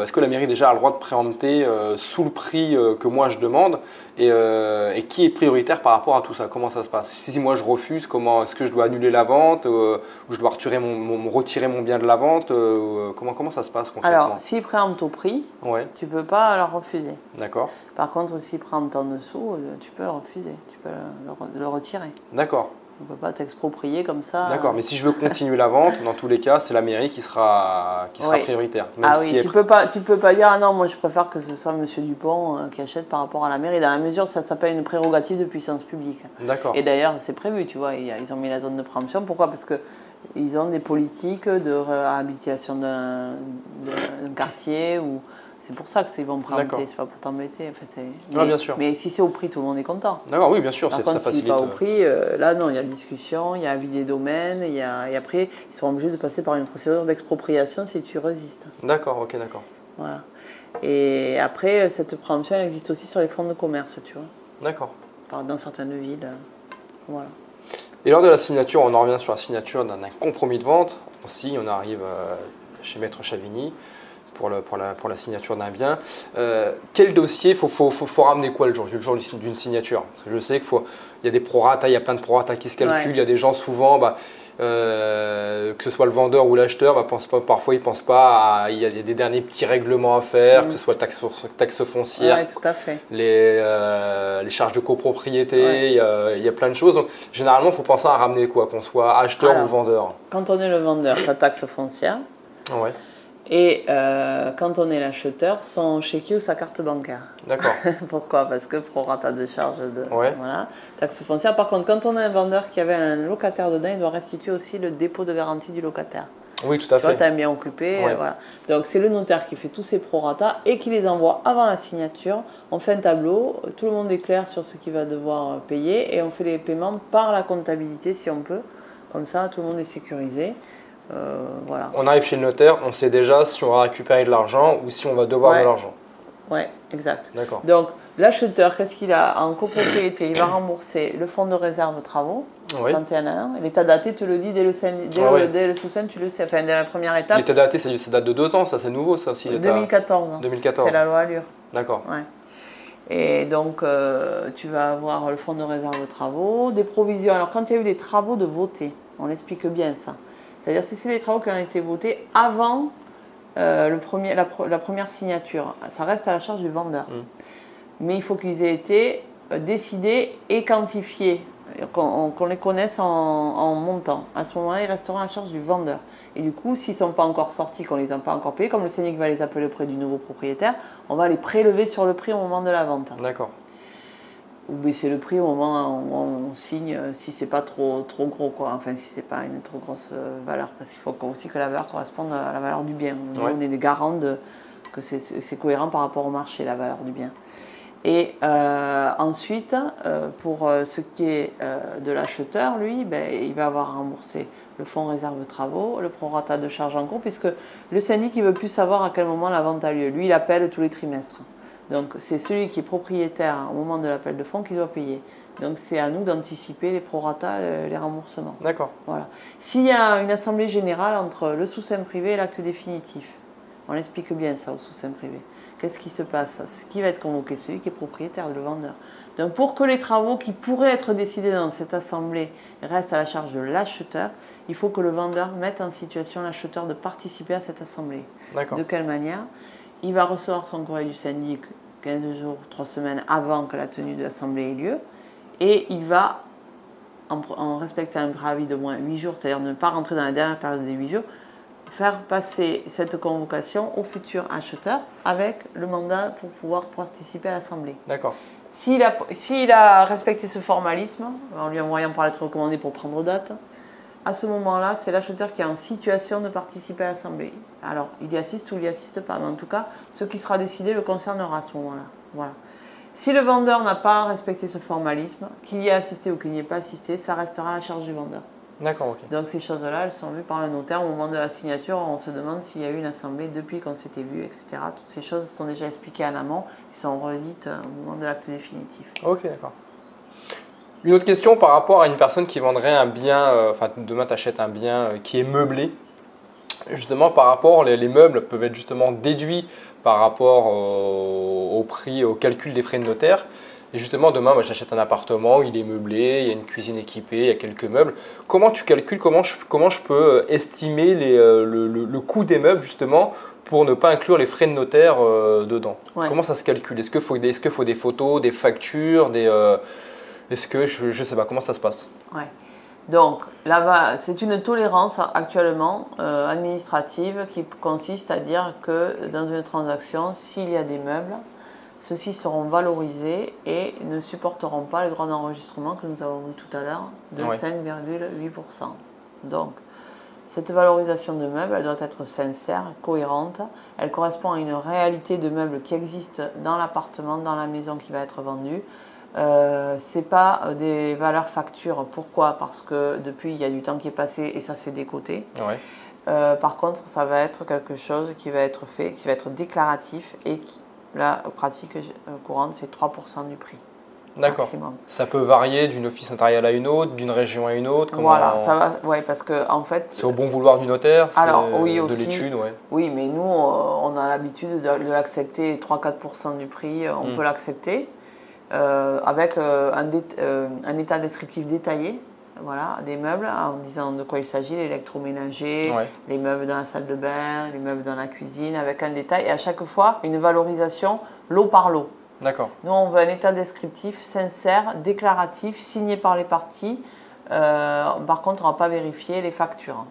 [SPEAKER 1] est-ce que la mairie déjà a le droit de préempter sous le prix que moi je demande et qui est prioritaire par rapport à tout ça? Comment ça se passe? Si moi je refuse, comment est-ce que je dois annuler la vente ou je dois retirer mon bien de la vente? Comment ça se passe concrètement?
[SPEAKER 2] Alors, s'il préempte au prix,
[SPEAKER 1] Ouais.
[SPEAKER 2] tu ne peux pas le refuser.
[SPEAKER 1] D'accord.
[SPEAKER 2] Par contre, s'il préempte en dessous, tu peux le refuser, tu peux le retirer.
[SPEAKER 1] D'accord.
[SPEAKER 2] On ne peut pas t'exproprier comme ça.
[SPEAKER 1] D'accord, mais si je veux continuer la vente, dans tous les cas, c'est la mairie qui sera prioritaire.
[SPEAKER 2] Même si tu peux pas dire ah non, moi je préfère que ce soit Monsieur Dupont qui achète par rapport à la mairie. Dans la mesure, ça s'appelle une prérogative de puissance publique.
[SPEAKER 1] D'accord.
[SPEAKER 2] Et d'ailleurs, c'est prévu, tu vois, ils ont mis la zone de préemption. Pourquoi? Parce que ils ont des politiques de réhabilitation d'un quartier ou. C'est pour ça que c'est bon préempter, c'est pas pour t'embêter. En fait,
[SPEAKER 1] bien sûr.
[SPEAKER 2] Mais si c'est au prix, tout le monde est content.
[SPEAKER 1] D'accord, oui, bien sûr,
[SPEAKER 2] Par contre, si c'est pas au prix, là non, il y a discussion, il y a avis des domaines, et après, ils seront obligés de passer par une procédure d'expropriation si tu résistes.
[SPEAKER 1] D'accord, ok, d'accord.
[SPEAKER 2] Voilà. Et après, cette préemption, elle existe aussi sur les fonds de commerce, tu vois.
[SPEAKER 1] D'accord.
[SPEAKER 2] Dans certaines villes, voilà.
[SPEAKER 1] Et lors de la signature, on en revient sur la signature d'un compromis de vente. Aussi, on arrive chez Maître Chavigny pour la signature d'un bien. Quel dossier faut ramener quoi le jour d'une signature? Parce que je sais qu'il y a des prorata, il y a plein de prorata qui se calculent. Il y a des gens souvent, que ce soit le vendeur ou l'acheteur, parfois ils ne pensent pas il y a des derniers petits règlements à faire, que ce soit taxe foncière,
[SPEAKER 2] tout à fait.
[SPEAKER 1] les charges de copropriété, il y a plein de choses. Donc, généralement, il faut penser à ramener quoi, qu'on soit acheteur ou vendeur.
[SPEAKER 2] Quand on est le vendeur, sa taxe foncière.
[SPEAKER 1] Ouais.
[SPEAKER 2] Et quand on est l'acheteur, son chéquier ou sa carte bancaire.
[SPEAKER 1] D'accord.
[SPEAKER 2] Pourquoi? Parce que prorata de charge
[SPEAKER 1] Ouais.
[SPEAKER 2] Voilà, taxe foncière. Par contre, quand on a un vendeur qui avait un locataire dedans, il doit restituer aussi le dépôt de garantie du locataire.
[SPEAKER 1] Oui, tout à fait.
[SPEAKER 2] Tu vois, tu as un bien occupé. Voilà. Donc, c'est le notaire qui fait tous ces prorata et qui les envoie avant la signature. On fait un tableau, tout le monde est clair sur ce qu'il va devoir payer et on fait les paiements par la comptabilité si on peut. Comme ça, tout le monde est sécurisé. Voilà.
[SPEAKER 1] On arrive chez le notaire, on sait déjà si on va récupérer de l'argent ou si on va devoir de l'argent.
[SPEAKER 2] Ouais, exact.
[SPEAKER 1] D'accord.
[SPEAKER 2] Donc, L'acheteur, qu'est-ce qu'il a en copropriété? Il va rembourser le fonds de réserve travaux,
[SPEAKER 1] Oui.
[SPEAKER 2] quand il y en a un. L'état daté te le dit dès le sous-scène, tu le sais, enfin dès la première étape.
[SPEAKER 1] L'état daté, ça date de 2 ans, ça c'est nouveau ça aussi.
[SPEAKER 2] 2014.
[SPEAKER 1] 2014.
[SPEAKER 2] C'est la loi Allure.
[SPEAKER 1] D'accord.
[SPEAKER 2] Ouais. Et donc, tu vas avoir le fonds de réserve travaux, des provisions. Alors, quand il y a eu des travaux de voter, on explique bien ça. C'est-à-dire, si c'est des travaux qui ont été votés avant la première signature, ça reste à la charge du vendeur. Mais il faut qu'ils aient été décidés et quantifiés, qu'on les connaisse en montant. À ce moment-là, ils resteront à la charge du vendeur. Et du coup, s'ils ne sont pas encore sortis, qu'on ne les a pas encore payés, comme le syndic va les appeler auprès du nouveau propriétaire, on va les prélever sur le prix au moment de la vente.
[SPEAKER 1] D'accord.
[SPEAKER 2] Ou baisser le prix au moment où on signe, si c'est pas trop gros, quoi. Enfin, si c'est pas une trop grosse valeur, parce qu'il faut aussi que la valeur corresponde à la valeur du bien. Nous, on est des garants que c'est cohérent par rapport au marché, la valeur du bien. Et ensuite, pour ce qui est de l'acheteur, lui, il va avoir remboursé le fonds réserve travaux, le prorata de charges en cours, puisque le syndic ne veut plus savoir à quel moment la vente a lieu. Lui, il appelle tous les trimestres. Donc, c'est celui qui est propriétaire au moment de l'appel de fonds qui doit payer. Donc, c'est à nous d'anticiper les proratas, les remboursements.
[SPEAKER 1] D'accord.
[SPEAKER 2] Voilà. S'il y a une assemblée générale entre le sous-seing privé et l'acte définitif, on explique bien ça au sous-seing privé. Qu'est-ce qui se passe? Qui va être convoqué? Celui qui est propriétaire, le vendeur. Donc pour que les travaux qui pourraient être décidés dans cette assemblée restent à la charge de l'acheteur, il faut que le vendeur mette en situation l'acheteur de participer à cette assemblée. De quelle manière? Il va recevoir son courrier du syndic 15 jours, 3 semaines avant que la tenue de l'assemblée ait lieu, et il va, en respectant un préavis de moins 8 jours, c'est-à-dire ne pas rentrer dans la dernière période des 8 jours, faire passer cette convocation au futur acheteur avec le mandat pour pouvoir participer à l'assemblée.
[SPEAKER 1] D'accord.
[SPEAKER 2] S'il a respecté ce formalisme, en lui envoyant par lettre recommandée pour prendre date, à ce moment-là, c'est l'acheteur qui est en situation de participer à l'assemblée. Alors, il y assiste ou il n'y assiste pas, mais en tout cas, ce qui sera décidé le concernera à ce moment-là. Voilà. Si le vendeur n'a pas respecté ce formalisme, qu'il y ait assisté ou qu'il n'y ait pas assisté, ça restera à la charge du vendeur.
[SPEAKER 1] D'accord, ok.
[SPEAKER 2] Donc ces choses-là, elles sont vues par le notaire au moment de la signature. On se demande s'il y a eu une assemblée depuis qu'on s'était vu, etc. Toutes ces choses sont déjà expliquées en amont et sont redites au moment de l'acte définitif.
[SPEAKER 1] Ok, d'accord. Une autre question par rapport à une personne qui vendrait un bien, enfin demain tu achètes un bien qui est meublé. Justement par rapport, les meubles peuvent être justement déduits par rapport au prix, au calcul des frais de notaire. Et justement, demain, moi, j'achète un appartement, il est meublé, il y a une cuisine équipée, il y a quelques meubles. Comment tu calcules, comment je peux estimer le coût des meubles justement pour ne pas inclure les frais de notaire dedans? Comment ça se calcule? Est-ce qu'il faut des photos, des factures, est-ce que je ne sais pas, comment ça se passe?
[SPEAKER 2] Donc là, c'est une tolérance actuellement administrative qui consiste à dire que dans une transaction, s'il y a des meubles, ceux-ci seront valorisés et ne supporteront pas le droit d'enregistrement que nous avons vu tout à l'heure de 5,8%. Donc, cette valorisation de meubles, elle doit être sincère, cohérente. Elle correspond à une réalité de meubles qui existe dans l'appartement, dans la maison qui va être vendue. Ce n'est pas des valeurs factures. Pourquoi? Parce que depuis, il y a du temps qui est passé et ça s'est décoté. Par contre, ça va être quelque chose qui va être fait, qui va être déclaratif et qui, la pratique courante, c'est 3% du prix.
[SPEAKER 1] D'accord. Ça peut varier d'une office notariale à une autre, d'une région à une autre.
[SPEAKER 2] Voilà, ça va. Ouais, parce que en fait.
[SPEAKER 1] C'est au bon vouloir du notaire.
[SPEAKER 2] Alors oui aussi.
[SPEAKER 1] De l'étude,
[SPEAKER 2] Oui, mais nous, on a l'habitude de l'accepter 3-4% du prix. On peut l'accepter avec un état descriptif détaillé. Voilà, des meubles en disant de quoi il s'agit, l'électroménager, les meubles dans la salle de bain, les meubles dans la cuisine, avec un détail et à chaque fois une valorisation lot par lot.
[SPEAKER 1] D'accord.
[SPEAKER 2] Nous, on veut un état descriptif sincère, déclaratif, signé par les parties. Par contre, on ne va pas vérifier les factures.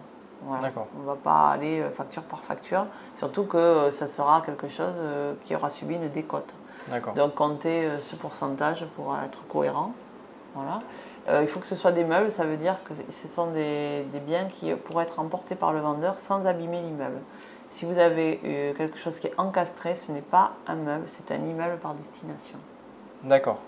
[SPEAKER 2] Voilà. On ne va pas aller facture par facture, surtout que ça sera quelque chose qui aura subi une décote. Donc, comptez ce pourcentage pour être cohérent. Voilà. Il faut que ce soit des meubles, ça veut dire que ce sont des biens qui pourraient être emportés par le vendeur sans abîmer l'immeuble. Si vous avez quelque chose qui est encastré, ce n'est pas un meuble, c'est un immeuble par destination.
[SPEAKER 1] D'accord.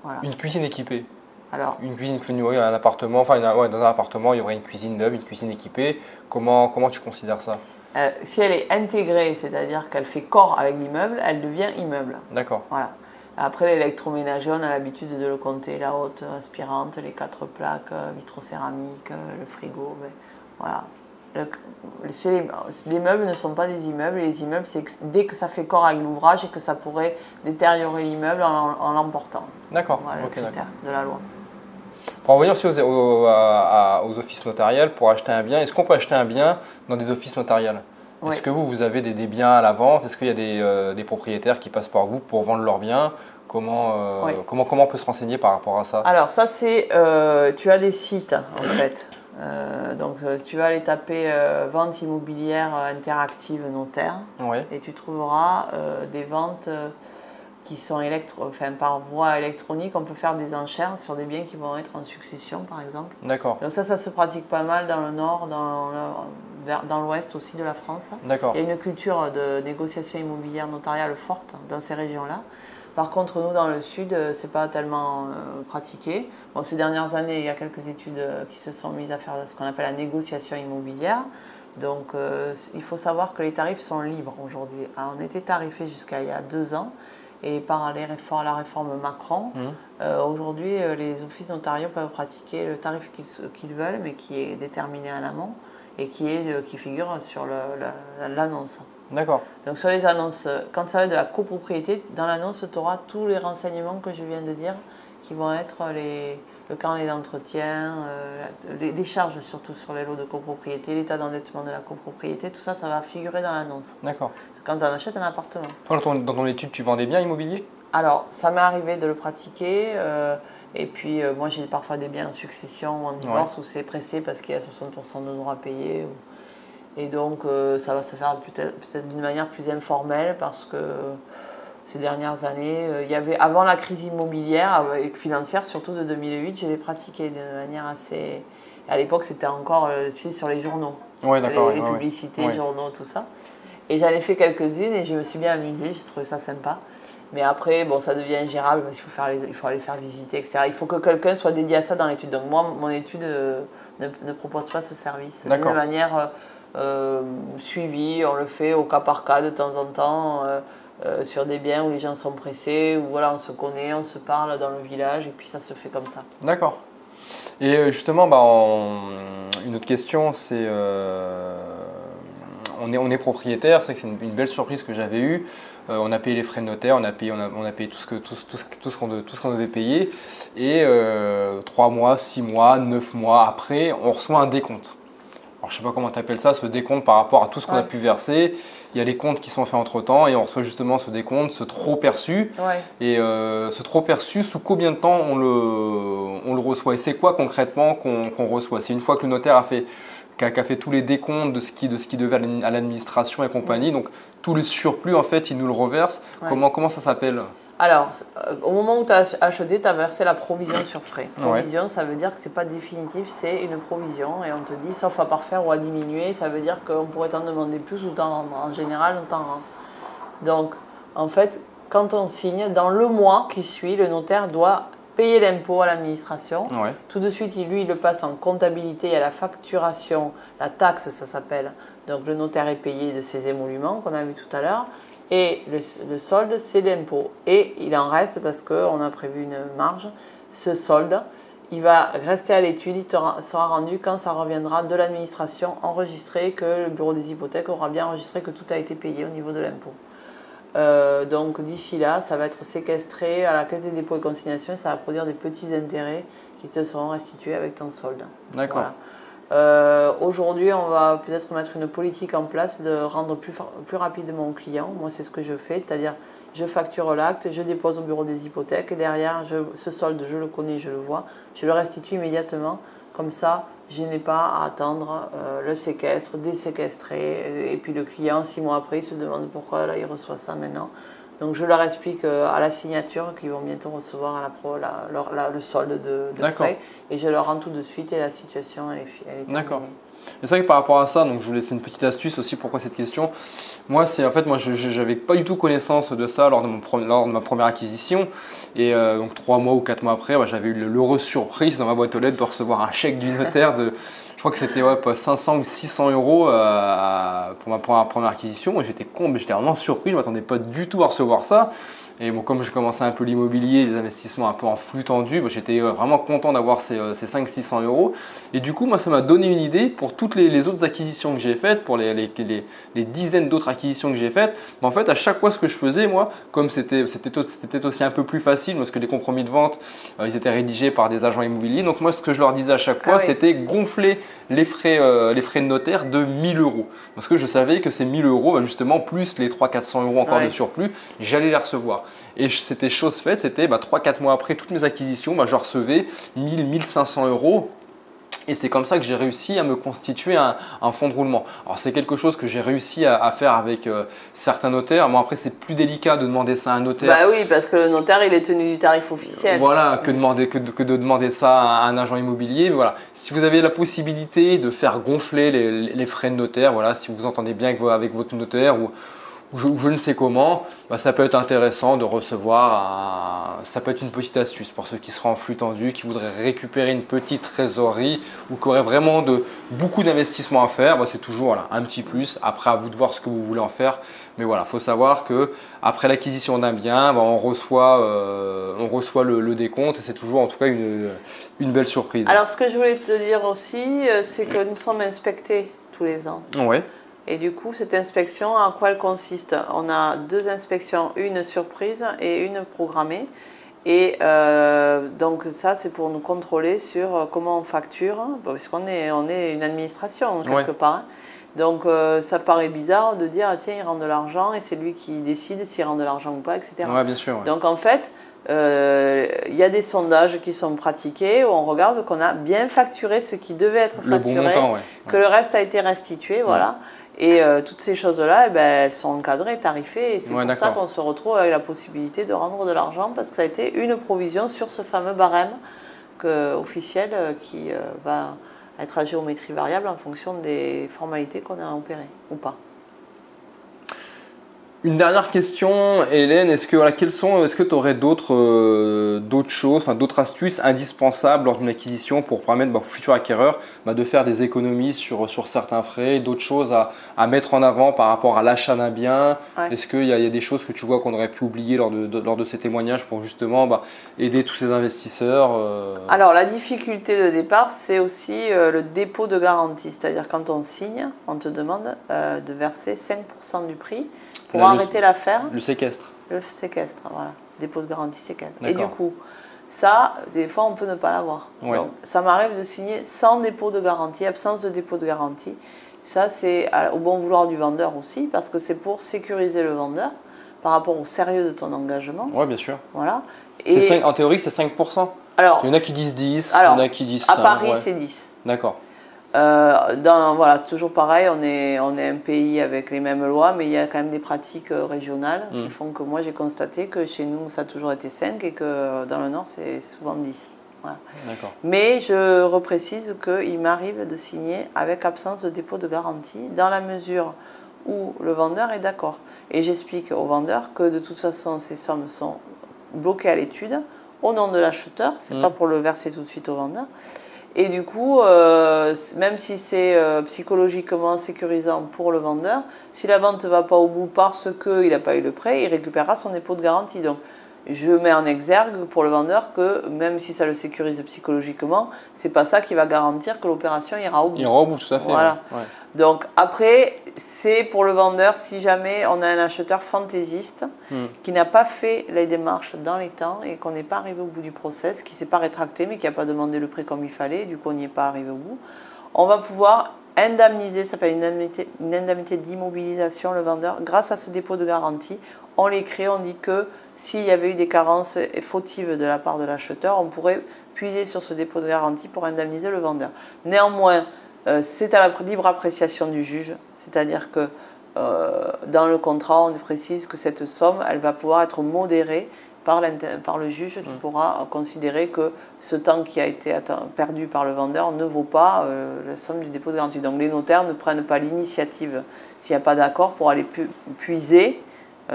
[SPEAKER 2] Voilà.
[SPEAKER 1] Une cuisine équipée.
[SPEAKER 2] Alors,
[SPEAKER 1] une cuisine, un appartement, enfin dans un appartement, il y aurait une cuisine neuve, une cuisine équipée. Comment tu considères ça?
[SPEAKER 2] Si elle est intégrée, c'est-à-dire qu'elle fait corps avec l'immeuble, elle devient immeuble.
[SPEAKER 1] D'accord.
[SPEAKER 2] Voilà. Après, l'électroménager, on a l'habitude de le compter, la haute aspirante, les 4 plaques, vitrocéramique, le frigo. Ben, voilà. Les meubles ne sont pas des immeubles. Les immeubles, c'est dès que ça fait corps avec l'ouvrage et que ça pourrait détériorer l'immeuble en l'emportant.
[SPEAKER 1] D'accord.
[SPEAKER 2] Voilà
[SPEAKER 1] Ok,
[SPEAKER 2] le critère de la loi.
[SPEAKER 1] Pour revenir aussi aux offices notariels, pour acheter un bien, est-ce qu'on peut acheter un bien dans des offices notariels?
[SPEAKER 2] Oui.
[SPEAKER 1] Est-ce que vous avez des biens à la vente? Est-ce qu'il y a des propriétaires qui passent par vous pour vendre leurs biens? Comment on peut se renseigner par rapport à ça?
[SPEAKER 2] Alors ça c'est, tu as des sites en fait. Donc tu vas aller taper vente immobilière interactive notaire
[SPEAKER 1] Ouais.
[SPEAKER 2] et tu trouveras des ventes qui sont par voie électronique. On peut faire des enchères sur des biens qui vont être en succession par exemple.
[SPEAKER 1] D'accord.
[SPEAKER 2] Donc ça se pratique pas mal dans le nord, dans l'ouest aussi de la France.
[SPEAKER 1] D'accord.
[SPEAKER 2] Il y a une culture de négociation immobilière notariale forte dans ces régions-là. Par contre, nous, dans le sud, ce n'est pas tellement pratiqué. Bon, ces dernières années, il y a quelques études qui se sont mises à faire ce qu'on appelle la négociation immobilière. Donc, il faut savoir que les tarifs sont libres aujourd'hui. On était tarifé jusqu'à il y a 2 ans. Et par la réforme Macron, aujourd'hui, les offices notariaux peuvent pratiquer le tarif qu'ils veulent, mais qui est déterminé en amont et qui figure sur l'annonce.
[SPEAKER 1] D'accord.
[SPEAKER 2] Donc sur les annonces, quand ça va être de la copropriété, dans l'annonce, tu auras tous les renseignements que je viens de dire, qui vont être le carnet d'entretien, les charges surtout sur les lots de copropriété, l'état d'endettement de la copropriété, tout ça, ça va figurer dans l'annonce.
[SPEAKER 1] D'accord.
[SPEAKER 2] Quand tu en achètes un appartement.
[SPEAKER 1] Toi, dans ton étude, tu vends des biens immobiliers?
[SPEAKER 2] Alors, ça m'est arrivé de le pratiquer. Et puis, moi, j'ai parfois des biens en succession ou en divorce où c'est pressé parce qu'il y a 60% de droits payés. Et donc, ça va se faire peut-être d'une manière plus informelle parce que ces dernières années, il y avait, avant la crise immobilière et financière, surtout de 2008, je l'ai pratiqué de manière assez... À l'époque, c'était encore sur les journaux.
[SPEAKER 1] Ouais, d'accord.
[SPEAKER 2] Les publicités, journaux, tout ça. Et j'en ai fait quelques-unes et je me suis bien amusée, j'ai trouvé ça sympa. Mais après, bon, ça devient ingérable parce qu'il faut aller faire visiter, etc. Il faut que quelqu'un soit dédié à ça dans l'étude. Donc moi, mon étude ne propose pas ce service. De manière suivie, on le fait au cas par cas de temps en temps, sur des biens où les gens sont pressés, où voilà, on se connaît, on se parle dans le village et puis ça se fait comme ça.
[SPEAKER 1] D'accord. Et justement, une autre question, c'est... on est propriétaire, c'est vrai que c'est une belle surprise que j'avais eue. On a payé les frais de notaire, on a payé tout ce qu'on devait payer. Et 3 mois, 6 mois, 9 mois après, on reçoit un décompte. Alors, je ne sais pas comment tu appelles ça, ce décompte par rapport à tout ce qu'on a pu verser. Il y a les comptes qui sont faits entre temps et on reçoit justement ce décompte, ce trop perçu. Et ce trop perçu, sous combien de temps on le reçoit? Et c'est quoi concrètement qu'on reçoit? C'est une fois que le notaire a fait tous les décomptes de ce qui devait à l'administration et compagnie, donc tout le surplus en fait il nous le reverse. Comment ça s'appelle?
[SPEAKER 2] Alors, au moment où tu as acheté, tu as versé la provision sur frais. Provision, ça veut dire que ce n'est pas définitif, c'est une provision. Et on te dit, sauf à parfaire ou à diminuer, ça veut dire qu'on pourrait t'en demander plus ou t'en rendre. En général, on t'en rend. Donc, en fait, quand on signe, dans le mois qui suit, le notaire doit payer l'impôt à l'administration. Tout de suite, lui, il le passe en comptabilité. Il y a la facturation, la taxe, ça s'appelle. Donc, le notaire est payé de ses émoluments qu'on a vu tout à l'heure. Et le solde, c'est l'impôt. Et il en reste parce qu'on a prévu une marge. Ce solde, il va rester à l'étude, il sera rendu quand ça reviendra de l'administration enregistré, que le bureau des hypothèques aura bien enregistré que tout a été payé au niveau de l'impôt. Donc d'ici là, ça va être séquestré à la Caisse des dépôts et consignations et ça va produire des petits intérêts qui te seront restitués avec ton solde.
[SPEAKER 1] D'accord.
[SPEAKER 2] Voilà. Aujourd'hui, on va peut-être mettre une politique en place de rendre plus rapidement au client. Moi, c'est ce que je fais, c'est-à-dire je facture l'acte, je dépose au bureau des hypothèques et derrière, ce solde, je le connais, je le vois, je le restitue immédiatement. Comme ça, je n'ai pas à attendre le séquestre, déséquestrer. Et puis le client, 6 mois après, il se demande pourquoi là, il reçoit ça maintenant. Donc je leur explique à la signature qu'ils vont bientôt recevoir le solde de frais et je leur rends tout de suite et la situation elle est terminée.
[SPEAKER 1] D'accord. C'est vrai que par rapport à ça, donc je vous laisse une petite astuce aussi. Pourquoi cette question? Moi, je n'avais pas du tout connaissance de ça lors de ma première acquisition. Et donc 3 mois ou 4 mois après, j'avais eu l'heureuse surprise dans ma boîte aux lettres de recevoir un chèque du notaire de, je crois que c'était 500 ou 600 euros pour ma première acquisition. Moi, j'étais vraiment surpris, je ne m'attendais pas du tout à recevoir ça. Et bon, comme je commençais un peu l'immobilier, les investissements un peu en flux tendu, j'étais vraiment content d'avoir ces 500-600 euros. Et du coup, moi, ça m'a donné une idée pour toutes les autres acquisitions que j'ai faites, pour les dizaines d'autres acquisitions que j'ai faites. Mais en fait, à chaque fois, ce que je faisais, moi, comme c'était aussi un peu plus facile, parce que les compromis de vente, ils étaient rédigés par des agents immobiliers. Donc moi, ce que je leur disais à chaque fois, c'était gonfler les frais de notaire de 1000 euros. Parce que je savais que ces 1000 euros, justement, plus les 300-400 euros encore de surplus, j'allais les recevoir. Et c'était chose faite, c'était 3-4 mois après toutes mes acquisitions, je recevais 1000-1500 euros. Et c'est comme ça que j'ai réussi à me constituer un fonds de roulement. Alors c'est quelque chose que j'ai réussi à faire avec certains notaires. Bon, après c'est plus délicat de demander ça à un notaire.
[SPEAKER 2] Bah oui, parce que le notaire il est tenu du tarif officiel.
[SPEAKER 1] Voilà, que de demander ça à un agent immobilier. Mais voilà, si vous avez la possibilité de faire gonfler les frais de notaire, voilà, si vous entendez bien avec votre notaire ou je ne sais comment, ça peut être intéressant de recevoir, ça peut être une petite astuce pour ceux qui seraient en flux tendu, qui voudraient récupérer une petite trésorerie ou qui auraient vraiment beaucoup d'investissements à faire. C'est toujours un petit plus, après à vous de voir ce que vous voulez en faire. Mais voilà, il faut savoir qu'après l'acquisition d'un bien, on reçoit le décompte et c'est toujours en tout cas une belle surprise.
[SPEAKER 2] Alors ce que je voulais te dire aussi, c'est que nous sommes inspectés tous les ans.
[SPEAKER 1] Ouais.
[SPEAKER 2] Et du coup, cette inspection, en quoi elle consiste? On a 2 inspections, une surprise et une programmée. Et donc ça, c'est pour nous contrôler sur comment on facture, parce qu'on est une administration quelque part. Donc ça paraît bizarre de dire, tiens, il rend de l'argent et c'est lui qui décide s'il rend de l'argent ou pas, etc.
[SPEAKER 1] Ouais, bien sûr. Ouais.
[SPEAKER 2] Donc en fait, il y a des sondages qui sont pratiqués où on regarde qu'on a bien facturé ce qui devait être facturé,
[SPEAKER 1] le bon montant,
[SPEAKER 2] que le reste a été restitué, voilà. Et toutes ces choses-là, elles sont encadrées, tarifées, et c'est pour ça qu'on se retrouve avec la possibilité de rendre de l'argent, parce que ça a été une provision sur ce fameux barème officiel qui va être à géométrie variable en fonction des formalités qu'on a opérées, ou pas.
[SPEAKER 1] Une dernière question, Hélène, est-ce que tu aurais d'autres choses, d'autres astuces indispensables lors d'une acquisition pour permettre aux futurs acquéreurs de faire des économies sur certains frais, d'autres choses à mettre en avant par rapport à l'achat d'un bien? Est-ce qu'il y a des choses que tu vois qu'on aurait pu oublier lors de ces témoignages pour justement aider tous ces investisseurs?
[SPEAKER 2] Alors la difficulté de départ, c'est aussi le dépôt de garantie, c'est-à-dire quand on signe, on te demande de verser 5% du prix pour arrêter l'affaire.
[SPEAKER 1] Le séquestre.
[SPEAKER 2] Le séquestre, voilà. Dépôt de garantie, séquestre. Et du coup, ça, des fois, on peut ne pas l'avoir. Donc, ça m'arrive de signer sans dépôt de garantie, absence de dépôt de garantie. Ça, c'est au bon vouloir du vendeur aussi, parce que c'est pour sécuriser le vendeur par rapport au sérieux de ton engagement.
[SPEAKER 1] Oui, bien sûr.
[SPEAKER 2] Voilà.
[SPEAKER 1] Et en théorie, c'est 5%.
[SPEAKER 2] Alors,
[SPEAKER 1] il y en a qui disent 10, il y en a qui disent 5.
[SPEAKER 2] À Paris, c'est 10.
[SPEAKER 1] D'accord.
[SPEAKER 2] Voilà, toujours pareil, on est un pays avec les mêmes lois, mais il y a quand même des pratiques régionales qui font que moi j'ai constaté que chez nous ça a toujours été 5 et que dans le Nord c'est souvent 10. Voilà. Mais je reprécise qu'il m'arrive de signer avec absence de dépôt de garantie dans la mesure où le vendeur est d'accord. Et j'explique au vendeur que de toute façon ces sommes sont bloquées à l'étude au nom de l'acheteur, c'est pas pour le verser tout de suite au vendeur. Et du coup, même si c'est psychologiquement sécurisant pour le vendeur, si la vente ne va pas au bout parce qu'il n'a pas eu le prêt, il récupérera son dépôt de garantie. Donc, je mets en exergue pour le vendeur que même si ça le sécurise psychologiquement, c'est pas ça qui va garantir que l'opération ira au bout.
[SPEAKER 1] Il ira au bout, tout à fait.
[SPEAKER 2] Voilà. Ouais. Donc après, c'est pour le vendeur si jamais on a un acheteur fantaisiste qui n'a pas fait les démarches dans les temps et qu'on n'est pas arrivé au bout du process, qui ne s'est pas rétracté mais qui n'a pas demandé le prêt comme il fallait, du coup on n'y est pas arrivé au bout. On va pouvoir indemniser, ça s'appelle une indemnité d'immobilisation, le vendeur, grâce à ce dépôt de garantie. On l'écrit, on dit que s'il y avait eu des carences fautives de la part de l'acheteur, on pourrait puiser sur ce dépôt de garantie pour indemniser le vendeur. Néanmoins, c'est à la libre appréciation du juge, c'est-à-dire que dans le contrat, on précise que cette somme, elle va pouvoir être modérée par le juge qui pourra considérer que ce temps qui a été perdu par le vendeur ne vaut pas la somme du dépôt de garantie. Donc les notaires ne prennent pas l'initiative, s'il n'y a pas d'accord, pour aller puiser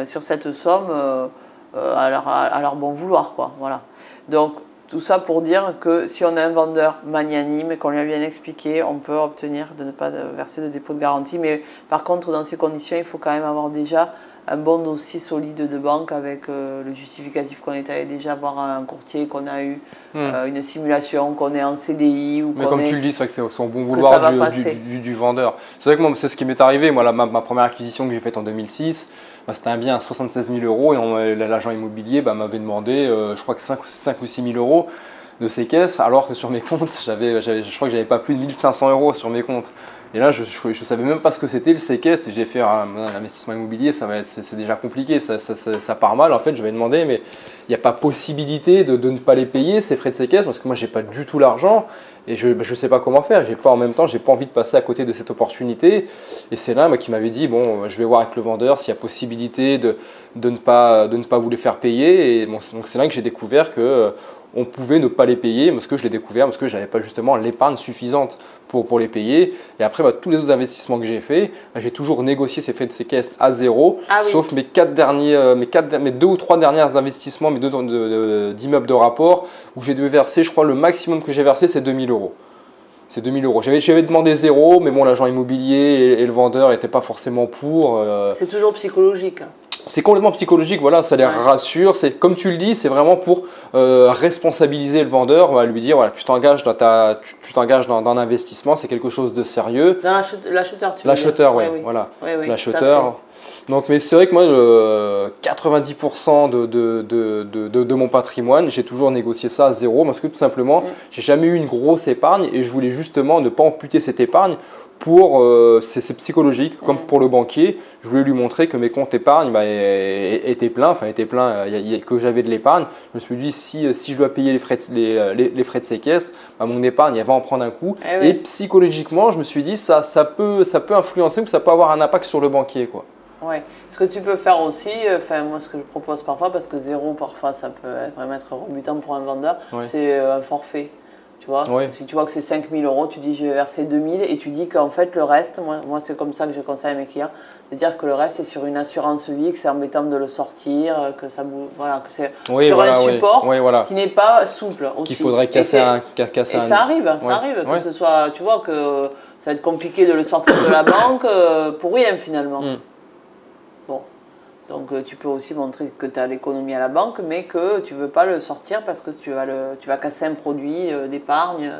[SPEAKER 2] sur cette somme à leur bon vouloir, quoi. Voilà. Donc tout ça pour dire que si on a un vendeur magnanime et qu'on lui a bien expliqué, on peut obtenir de ne pas verser de dépôt de garantie. Mais par contre, dans ces conditions, il faut quand même avoir déjà un bon dossier solide de banque avec le justificatif qu'on est allé déjà voir un courtier, qu'on a eu une simulation, qu'on est en CDI.
[SPEAKER 1] Mais comme tu le dis, c'est vrai que c'est son bon vouloir du vendeur. C'est vrai que moi, c'est ce qui m'est arrivé. Moi, ma première acquisition que j'ai faite en 2006, c'était un bien à 76 000 euros et l'agent immobilier m'avait demandé, je crois que 5 ou 6 000 euros de séquestre, alors que sur mes comptes, je crois que j'avais pas plus de 1 500 euros sur mes comptes. Et là, je ne savais même pas ce que c'était le séquestre et j'ai fait un investissement immobilier, c'est déjà compliqué, ça part mal. En fait, je vais demander, mais il n'y a pas possibilité de ne pas les payer, ces frais de séquestre, parce que moi, je n'ai pas du tout l'argent et je ne sais pas comment faire. En même temps, je n'ai pas envie de passer à côté de cette opportunité. Et c'est là qui m'avait dit, bon, je vais voir avec le vendeur s'il y a possibilité de ne pas vous les faire payer. Et bon, donc c'est là que j'ai découvert que on pouvait ne pas les payer, parce que je l'ai découvert, parce que je n'avais pas justement l'épargne suffisante pour les payer. Et après, tous les autres investissements que j'ai faits, j'ai toujours négocié ces frais de séquestre à zéro, sauf mes 2 ou 3 derniers investissements, mes 2 d'immeubles de rapport, où j'ai dû verser, je crois, le maximum que j'ai versé, c'est 2 000 euros. C'est 2 000 euros. J'avais demandé zéro, mais bon, l'agent immobilier et le vendeur n'étaient pas forcément pour.
[SPEAKER 2] C'est toujours psychologique.
[SPEAKER 1] C'est complètement psychologique, voilà, ça les rassure. C'est comme tu le dis, c'est vraiment pour responsabiliser le vendeur, on va lui dire voilà, tu t'engages dans un investissement, c'est quelque chose de sérieux.
[SPEAKER 2] L'acheteur, tu
[SPEAKER 1] L'acheteur, oui, voilà.
[SPEAKER 2] Oui,
[SPEAKER 1] l'acheteur. Donc, mais c'est vrai que moi, 90% de mon patrimoine, j'ai toujours négocié ça à zéro, parce que tout simplement, j'ai jamais eu une grosse épargne et je voulais justement ne pas amputer cette épargne. C'est psychologique, comme pour le banquier, je voulais lui montrer que mes comptes épargne étaient pleins, que j'avais de l'épargne. Je me suis dit, si je dois payer les frais de séquestre, mon épargne elle va en prendre un coup. Et psychologiquement, je me suis dit, ça peut influencer ou ça peut avoir un impact sur le banquier, quoi.
[SPEAKER 2] Ouais. Ce que tu peux faire aussi, moi ce que je propose parfois, parce que zéro parfois ça peut vraiment être rebutant pour un vendeur, c'est un forfait. Tu vois, si tu vois que c'est 5 000 euros, tu dis je vais verser 2 000 et tu dis qu'en fait le reste, moi c'est comme ça que je conseille à mes clients, de dire que le reste est sur une assurance vie, que c'est embêtant de le sortir, que ça que c'est sur un support qui n'est pas souple aussi.
[SPEAKER 1] Qu'il faudrait casser un.
[SPEAKER 2] Ça arrive, que ce soit, tu vois que ça va être compliqué de le sortir de la banque pour rien finalement. Bon. Donc tu peux aussi montrer que tu as l'économie à la banque, mais que tu ne veux pas le sortir parce que tu vas casser un produit d'épargne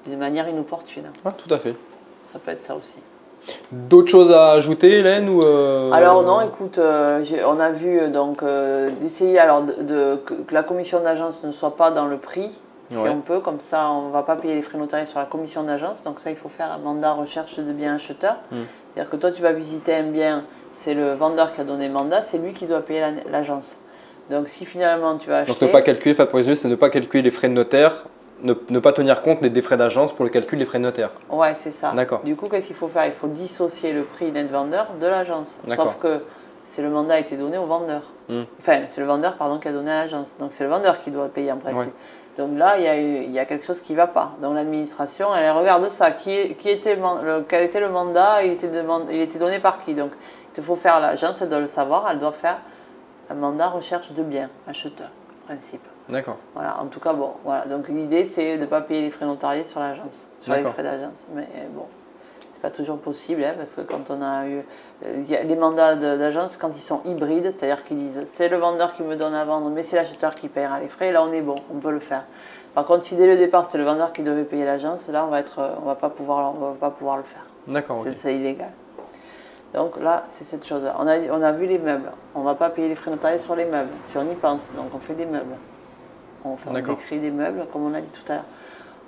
[SPEAKER 2] d'une manière inopportune.
[SPEAKER 1] Ah, tout à fait.
[SPEAKER 2] Ça peut être ça aussi.
[SPEAKER 1] D'autres choses à ajouter, Hélène ou
[SPEAKER 2] Alors non, écoute, on a vu d'essayer que la commission d'agence ne soit pas dans le prix, si on peut, comme ça on ne va pas payer les frais notariés sur la commission d'agence. Donc ça, il faut faire un mandat recherche de biens acheteur. C'est-à-dire que toi tu vas visiter un bien, c'est le vendeur qui a donné mandat, c'est lui qui doit payer l'agence. Donc si finalement tu vas acheter…
[SPEAKER 1] Donc ne pas calculer, c'est ne pas calculer les frais de notaire, ne pas tenir compte des frais d'agence pour le calcul des frais de notaire.
[SPEAKER 2] Ouais, c'est ça.
[SPEAKER 1] D'accord.
[SPEAKER 2] Du coup, qu'est-ce qu'il faut faire? Il faut dissocier le prix net vendeur de l'agence. Sauf que c'est le mandat a été donné au vendeur. Enfin, c'est le vendeur qui a donné à l'agence. Donc c'est le vendeur qui doit payer en principe. Donc là, il y a quelque chose qui ne va pas. Donc l'administration, elle regarde ça. Quel était le mandat? Il était donné par qui? Donc il te faut faire, l'agence, elle doit le savoir, elle doit faire un mandat recherche de biens, acheteur, principe.
[SPEAKER 1] D'accord.
[SPEAKER 2] Voilà, en tout cas, bon, voilà. Donc l'idée, c'est de ne pas payer les frais notariés sur l'agence, sur les frais d'agence. Mais bon, c'est pas toujours possible, parce que quand on a eu les mandats d'agence, quand ils sont hybrides, c'est-à-dire qu'ils disent c'est le vendeur qui me donne à vendre, mais c'est l'acheteur qui paiera les frais, là on est bon, on peut le faire. Par contre, si dès le départ c'était le vendeur qui devait payer l'agence, là on va pas pouvoir le faire.
[SPEAKER 1] D'accord.
[SPEAKER 2] C'est illégal. Donc là, c'est cette chose-là. On a vu les meubles. On ne va pas payer les frais notariés sur les meubles, si on y pense. Donc on fait des meubles. On décrit des meubles, comme on a dit tout à l'heure.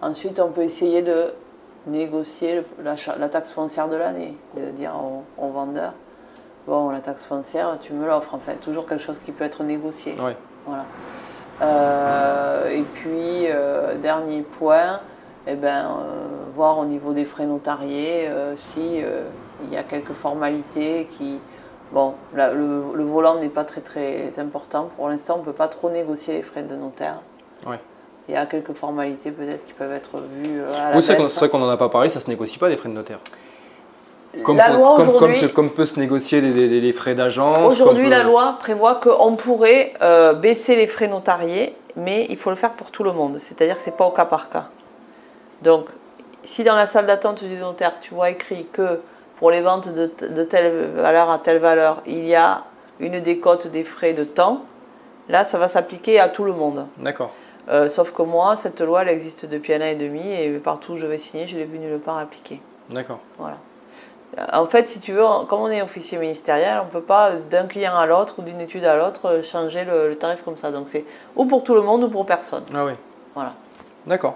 [SPEAKER 2] Ensuite, on peut essayer de négocier la taxe foncière de l'année, de dire au vendeur, bon, la taxe foncière, tu me l'offres. Enfin, toujours quelque chose qui peut être négocié.
[SPEAKER 1] Oui.
[SPEAKER 2] Voilà. Et puis, dernier point, voir au niveau des frais notariés si il y a quelques formalités qui… Bon, le volant n'est pas très très important. Pour l'instant, on ne peut pas trop négocier les frais de notaire.
[SPEAKER 1] Oui.
[SPEAKER 2] Il y a quelques formalités peut-être qui peuvent être vues à la baisse.
[SPEAKER 1] C'est vrai qu'on n'en a pas parlé, ça ne se négocie pas les frais de notaire. Comme peut se négocier les frais d'agence.
[SPEAKER 2] Aujourd'hui, la loi prévoit qu'on pourrait baisser les frais notariés mais il faut le faire pour tout le monde. C'est-à-dire que ce n'est pas au cas par cas. Donc, si dans la salle d'attente du notaire, tu vois écrit que pour les ventes de telle valeur à telle valeur, il y a une décote des frais de temps, là, ça va s'appliquer à tout le monde.
[SPEAKER 1] D'accord.
[SPEAKER 2] Sauf que moi, cette loi, elle existe depuis 1 an et demi et partout où je vais signer, je l'ai vu nulle part appliquée.
[SPEAKER 1] D'accord.
[SPEAKER 2] Voilà. En fait, si tu veux, comme on est officier ministériel, on ne peut pas d'un client à l'autre ou d'une étude à l'autre changer le tarif comme ça. Donc c'est ou pour tout le monde ou pour personne.
[SPEAKER 1] Ah oui.
[SPEAKER 2] Voilà.
[SPEAKER 1] D'accord.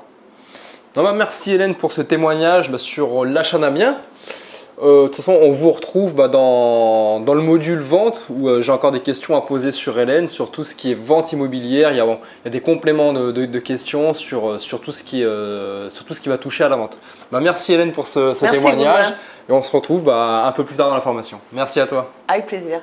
[SPEAKER 1] Merci Hélène pour ce témoignage sur l'achat d'un bien. De toute façon, on vous retrouve dans le module vente où j'ai encore des questions à poser sur Hélène, sur tout ce qui est vente immobilière. Il y a des compléments de questions sur tout ce qui va toucher à la vente. Merci Hélène pour ce témoignage et on se retrouve un peu plus tard dans la formation. Merci à toi.
[SPEAKER 2] Avec plaisir.